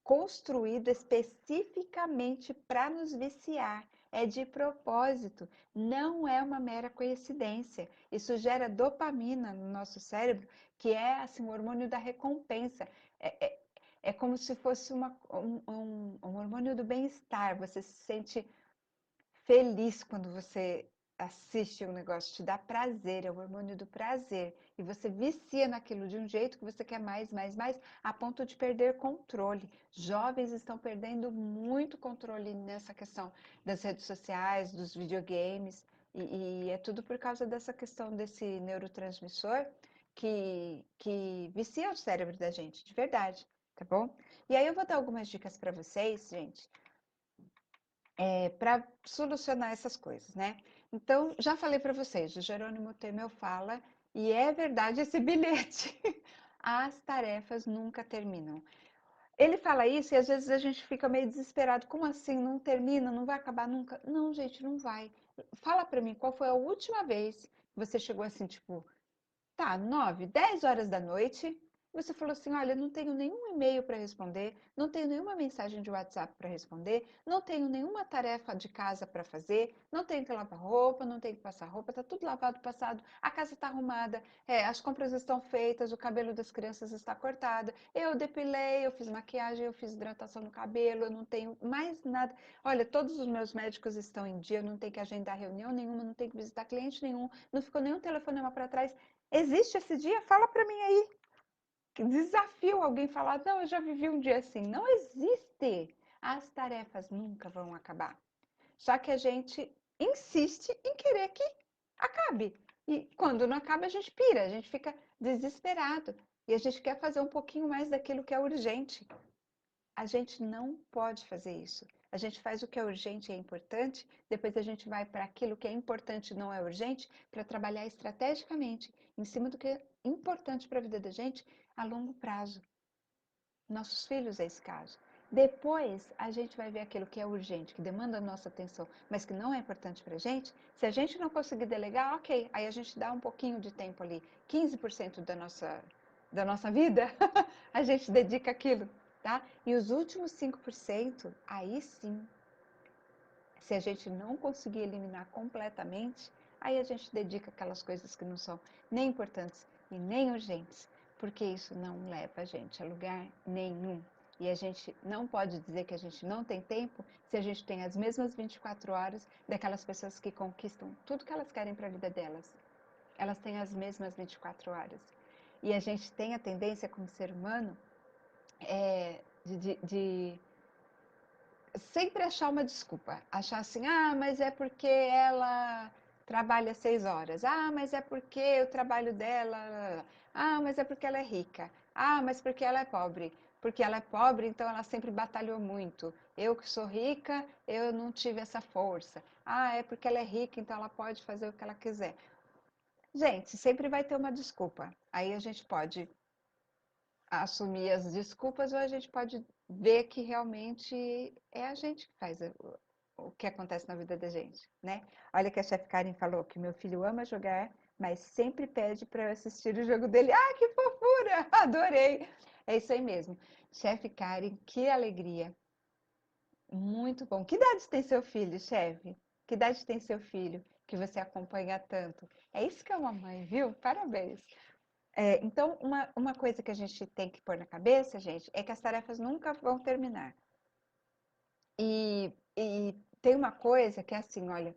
construído especificamente para nos viciar. É de propósito, não é uma mera coincidência. Isso gera dopamina no nosso cérebro, que é assim, o hormônio da recompensa. É, é, é como se fosse um hormônio do bem-estar. Você se sente feliz quando você assiste um negócio, te dá prazer, é o hormônio do prazer. E você vicia naquilo de um jeito que você quer mais, a ponto de perder controle. Jovens estão perdendo muito controle nessa questão das redes sociais, dos videogames, e é tudo por causa dessa questão desse neurotransmissor que vicia o cérebro da gente, de verdade, tá bom? E aí eu vou dar algumas dicas para vocês, gente, para solucionar essas coisas, né? Então, já falei para vocês, o Jerônimo Temel fala, e é verdade esse bilhete, as tarefas nunca terminam. Ele fala isso e às vezes a gente fica meio desesperado, como assim? Não termina? Não vai acabar nunca? Não, gente, não vai. Fala para mim, qual foi a última vez que você chegou assim, tipo, Tá, 9, 10 horas da noite, você falou assim: olha, não tenho nenhum e-mail para responder, não tenho nenhuma mensagem de WhatsApp para responder, não tenho nenhuma tarefa de casa para fazer, não tenho que lavar roupa, não tenho que passar roupa, tá tudo lavado, passado, a casa está arrumada, as compras estão feitas, o cabelo das crianças está cortado, eu depilei, eu fiz maquiagem, eu fiz hidratação no cabelo, eu não tenho mais nada. Olha, todos os meus médicos estão em dia, eu não tenho que agendar reunião nenhuma, não tenho que visitar cliente nenhum, não ficou nenhum telefonema para trás. Existe esse dia? Fala para mim aí. Desafio alguém falar, não, eu já vivi um dia assim. Não existe. As tarefas nunca vão acabar. Só que a gente insiste em querer que acabe. E quando não acaba, a gente pira, a gente fica desesperado. E a gente quer fazer um pouquinho mais daquilo que é urgente. A gente não pode fazer isso. A gente faz o que é urgente e é importante, depois a gente vai para aquilo que é importante e não é urgente, para trabalhar estrategicamente em cima do que é importante para a vida da gente a longo prazo. Nossos filhos é esse caso. Depois a gente vai ver aquilo que é urgente, que demanda a nossa atenção, mas que não é importante para a gente. Se a gente não conseguir delegar, ok, aí a gente dá um pouquinho de tempo ali, 15% da nossa vida, a gente dedica aquilo, tá? E os últimos 5%, aí sim, se a gente não conseguir eliminar completamente, aí a gente dedica aquelas coisas que não são nem importantes e nem urgentes, porque isso não leva a gente a lugar nenhum. E a gente não pode dizer que a gente não tem tempo se a gente tem as mesmas 24 horas daquelas pessoas que conquistam tudo que elas querem para a vida delas. Elas têm as mesmas 24 horas. E a gente tem a tendência, como ser humano, de sempre achar uma desculpa. Achar assim, ah, mas é porque ela trabalha 6 horas. Ah, mas é porque o trabalho dela. Ah, mas é porque ela é rica. Ah, mas porque ela é pobre. Porque ela é pobre, então ela sempre batalhou muito. Eu que sou rica, eu não tive essa força. Ah, é porque ela é rica, então ela pode fazer o que ela quiser. Gente, sempre vai ter uma desculpa. Aí a gente pode assumir as desculpas ou a gente pode ver que realmente é a gente que faz o que acontece na vida da gente, né? Olha que a chefe Karen falou que meu filho ama jogar, mas sempre pede para eu assistir o jogo dele. Ah, que fofura! Adorei! É isso aí mesmo. Chefe Karen, que alegria. Muito bom. Que idade tem seu filho, chefe? Que idade tem seu filho que você acompanha tanto? É isso que é uma mãe, viu? Parabéns. Então, uma coisa que a gente tem que pôr na cabeça, gente, é que as tarefas nunca vão terminar. E tem uma coisa que é assim, olha,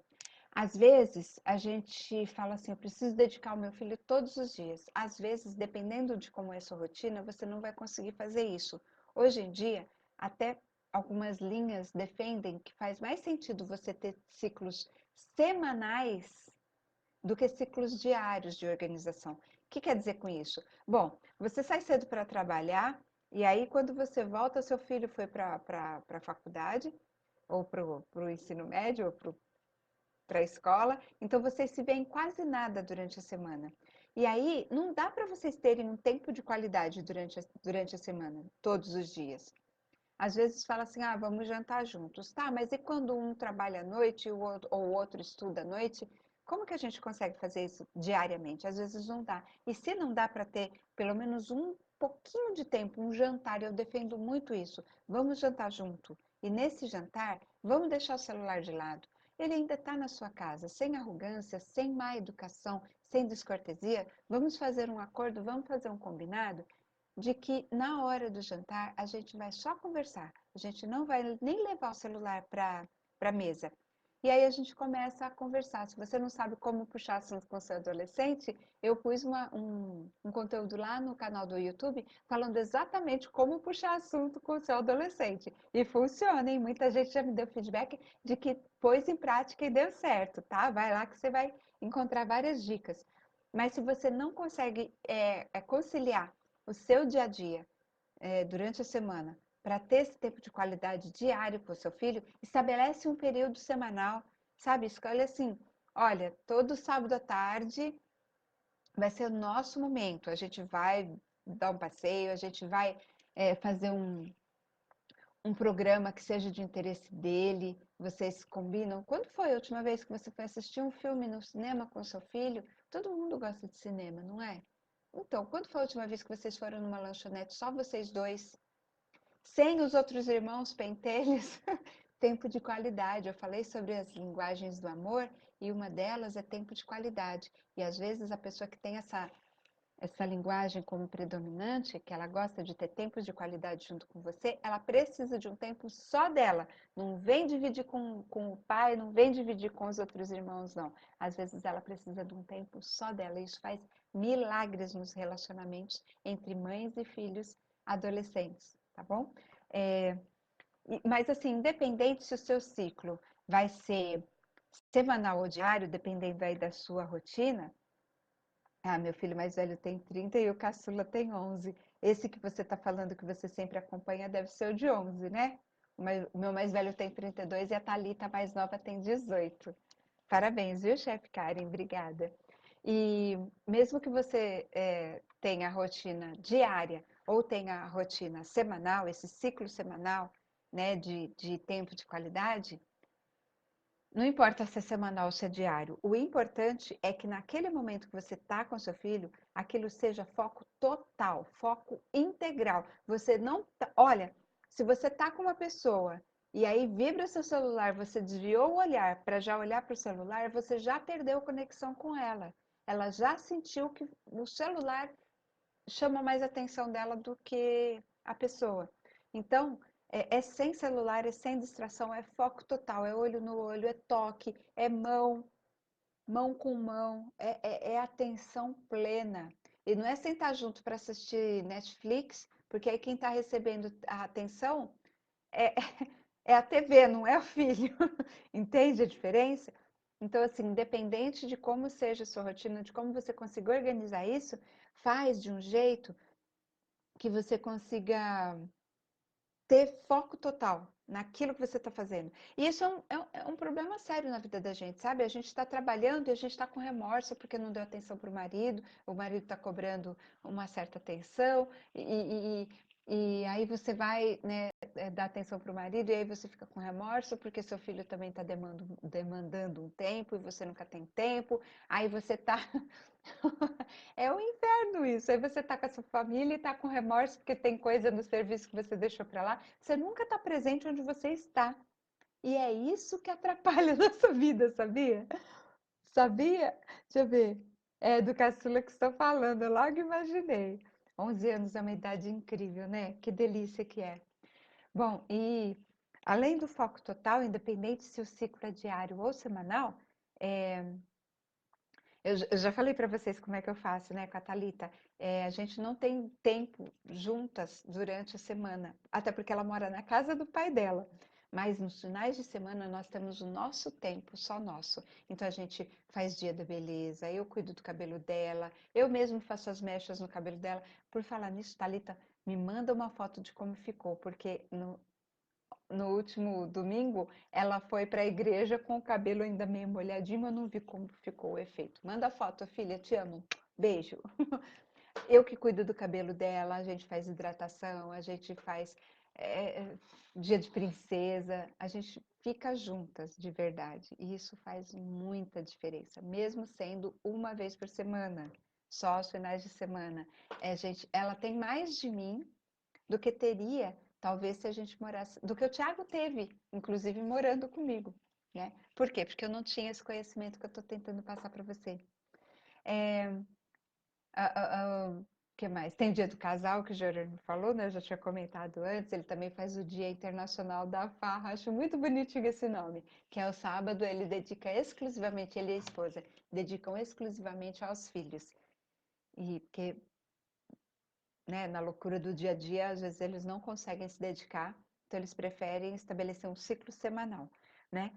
às vezes a gente fala assim, eu preciso dedicar o meu filho todos os dias. Às vezes, dependendo de como é a sua rotina, você não vai conseguir fazer isso. Hoje em dia, até algumas linhas defendem que faz mais sentido você ter ciclos semanais do que ciclos diários de organização. O que quer dizer com isso? Bom, você sai cedo para trabalhar e aí quando você volta, seu filho foi para a faculdade ou para o ensino médio ou para a escola, então vocês se veem quase nada durante a semana. E aí não dá para vocês terem um tempo de qualidade durante a semana, todos os dias. Às vezes fala assim, ah, vamos jantar juntos. Tá, mas e quando um trabalha à noite ou o outro estuda à noite? Como que a gente consegue fazer isso diariamente? Às vezes não dá. E se não dá para ter pelo menos um pouquinho de tempo, um jantar, eu defendo muito isso. Vamos jantar junto. E nesse jantar, vamos deixar o celular de lado. Ele ainda está na sua casa, sem arrogância, sem má educação, sem descortesia. Vamos fazer um acordo, vamos fazer um combinado de que na hora do jantar a gente vai só conversar, a gente não vai nem levar o celular para a mesa. E aí a gente começa a conversar. Se você não sabe como puxar assunto com seu adolescente, eu pus um conteúdo lá no canal do YouTube falando exatamente como puxar assunto com o seu adolescente. E funciona, hein? Muita gente já me deu feedback de que pôs em prática e deu certo, tá? Vai lá que você vai encontrar várias dicas. Mas se você não consegue conciliar o seu dia a dia, durante a semana, para ter esse tempo de qualidade diário com o seu filho, estabelece um período semanal, sabe? Escolhe assim, olha, todo sábado à tarde vai ser o nosso momento. A gente vai dar um passeio, a gente vai fazer um programa que seja de interesse dele. Vocês combinam? Quando foi a última vez que você foi assistir um filme no cinema com seu filho? Todo mundo gosta de cinema, não é? Então, quando foi a última vez que vocês foram numa lanchonete, só vocês dois, sem os outros irmãos pentelhos? Tempo de qualidade. Eu falei sobre as linguagens do amor e uma delas é tempo de qualidade. E às vezes a pessoa que tem essa linguagem como predominante, que ela gosta de ter tempos de qualidade junto com você, ela precisa de um tempo só dela. Não vem dividir com o pai, não vem dividir com os outros irmãos, não. Às vezes ela precisa de um tempo só dela. Isso faz milagres nos relacionamentos entre mães e filhos adolescentes, tá bom? É, mas assim, independente se o seu ciclo vai ser semanal ou diário, dependendo aí da sua rotina. Ah, meu filho mais velho tem 30 e o caçula tem 11. Esse que você está falando que você sempre acompanha deve ser o de 11, né? O meu mais velho tem 32 e a Thalita mais nova tem 18. Parabéns, viu, chefe Karen? Obrigada. E mesmo que você tenha a rotina diária ou tenha a rotina semanal, esse ciclo semanal, né, de tempo de qualidade, não importa se é semanal ou se é diário, o importante é que naquele momento que você está com seu filho, aquilo seja foco total, foco integral. Você não. Olha, se você está com uma pessoa e aí vibra seu celular, você desviou o olhar para já olhar para o celular, você já perdeu conexão com ela. Ela já sentiu que o celular chama mais atenção dela do que a pessoa. Então, é sem celular, é sem distração, é foco total, é olho no olho, é toque, é mão, mão com mão, é atenção plena. E não é sentar junto para assistir Netflix, porque aí quem está recebendo a atenção é, é a TV, não é o filho. Entende a diferença? Então, assim, independente de como seja a sua rotina, de como você consiga organizar isso, faz de um jeito que você consiga ter foco total naquilo que você está fazendo. E isso é um problema sério na vida da gente, sabe? A gente está trabalhando e a gente está com remorso porque não deu atenção para o marido está cobrando uma certa atenção, e aí você vai, né, dar atenção para o marido, e aí você fica com remorso porque seu filho também está demandando um tempo e você nunca tem tempo, aí você está é um inferno isso. Aí você tá com a sua família e tá com remorso porque tem coisa no serviço que você deixou para lá. Você nunca tá presente onde você está. E é isso que atrapalha a nossa vida, sabia? Sabia? Deixa eu ver. É do caçula que estou falando, eu logo imaginei. 11 anos é uma idade incrível, né? Que delícia que é. Bom, e além do foco total, independente se o ciclo é diário ou semanal, é, eu já falei para vocês como é que eu faço, né, com a Thalita. A gente não tem tempo juntas durante a semana, até porque ela mora na casa do pai dela. Mas nos finais de semana nós temos o nosso tempo, só nosso. Então a gente faz dia da beleza, eu cuido do cabelo dela, eu mesmo faço as mechas no cabelo dela. Por falar nisso, Thalita, me manda uma foto de como ficou, porque no último domingo, ela foi para a igreja com o cabelo ainda meio molhadinho, mas não vi como ficou o efeito. Manda foto, filha, te amo. Beijo. Eu que cuido do cabelo dela, a gente faz hidratação, a gente faz dia de princesa, a gente fica juntas de verdade. E isso faz muita diferença, mesmo sendo uma vez por semana, só aos finais de semana. Ela tem mais de mim do que teria, talvez, se a gente morasse, do que o Thiago teve, inclusive morando comigo, né? Por quê? Porque eu não tinha esse conhecimento que eu estou tentando passar para você. É, que mais? Tem o Dia do Casal, que o Jerônimo falou, né? Eu já tinha comentado antes. Ele também faz o Dia Internacional da Farra. Acho muito bonitinho esse nome. Que é o sábado, ele dedica exclusivamente, ele e a esposa, dedicam exclusivamente aos filhos. E porque, né, na loucura do dia a dia, às vezes eles não conseguem se dedicar, então eles preferem estabelecer um ciclo semanal, né?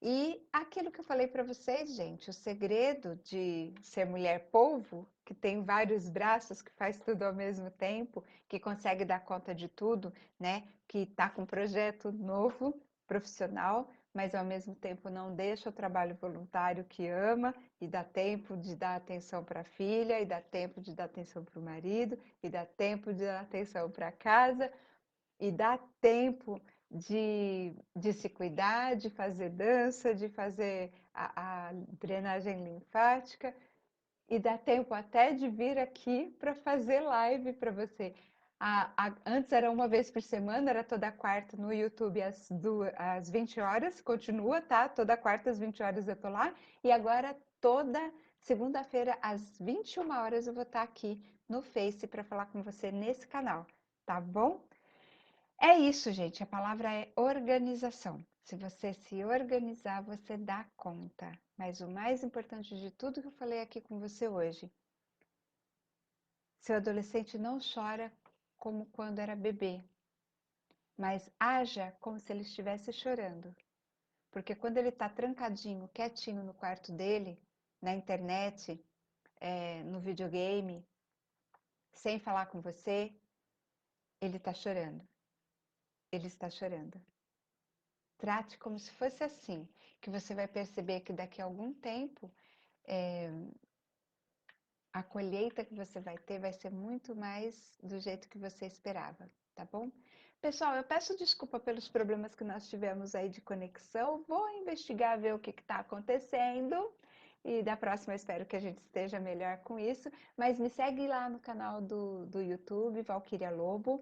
E aquilo que eu falei para vocês, gente, o segredo de ser mulher polvo, que tem vários braços, que faz tudo ao mesmo tempo, que consegue dar conta de tudo, né? Que está com um projeto novo, profissional, mas ao mesmo tempo não deixa o trabalho voluntário que ama e dá tempo de dar atenção para a filha, e dá tempo de dar atenção para o marido, e dá tempo de dar atenção para a casa, e dá tempo de se cuidar, de fazer dança, de fazer a drenagem linfática. E dá tempo até de vir aqui para fazer live para você. Antes era uma vez por semana, era toda quarta no YouTube às 20 horas, continua, tá? Toda quarta às 20 horas eu tô lá. E agora toda segunda-feira às 21 horas eu vou estar aqui no Face para falar com você nesse canal, tá bom? É isso, gente. A palavra é organização. Se você se organizar, você dá conta. Mas o mais importante de tudo que eu falei aqui com você hoje, seu adolescente não chora como quando era bebê, mas haja como se ele estivesse chorando. Porque quando ele está trancadinho, quietinho no quarto dele, na internet, no videogame, sem falar com você, ele está chorando. Ele está chorando. Trate como se fosse assim, que você vai perceber que daqui a algum tempo a colheita que você vai ter vai ser muito mais do jeito que você esperava, tá bom? Pessoal, eu peço desculpa pelos problemas que nós tivemos aí de conexão. Vou investigar, ver o que está acontecendo. E da próxima eu espero que a gente esteja melhor com isso. Mas me segue lá no canal do YouTube, Valquíria Lobo.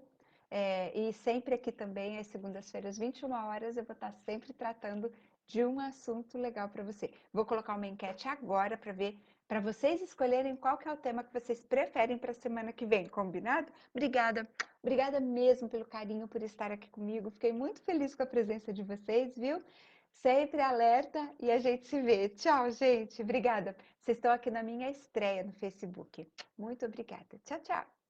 E sempre aqui também, às segundas-feiras, 21 horas, eu vou estar sempre tratando de um assunto legal para você. Vou colocar uma enquete agora para ver, para vocês escolherem qual que é o tema que vocês preferem para a semana que vem, combinado? Obrigada, obrigada mesmo pelo carinho, por estar aqui comigo. Fiquei muito feliz com a presença de vocês, viu? Sempre alerta e a gente se vê. Tchau, gente. Obrigada. Vocês estão aqui na minha estreia no Facebook. Muito obrigada. Tchau, tchau.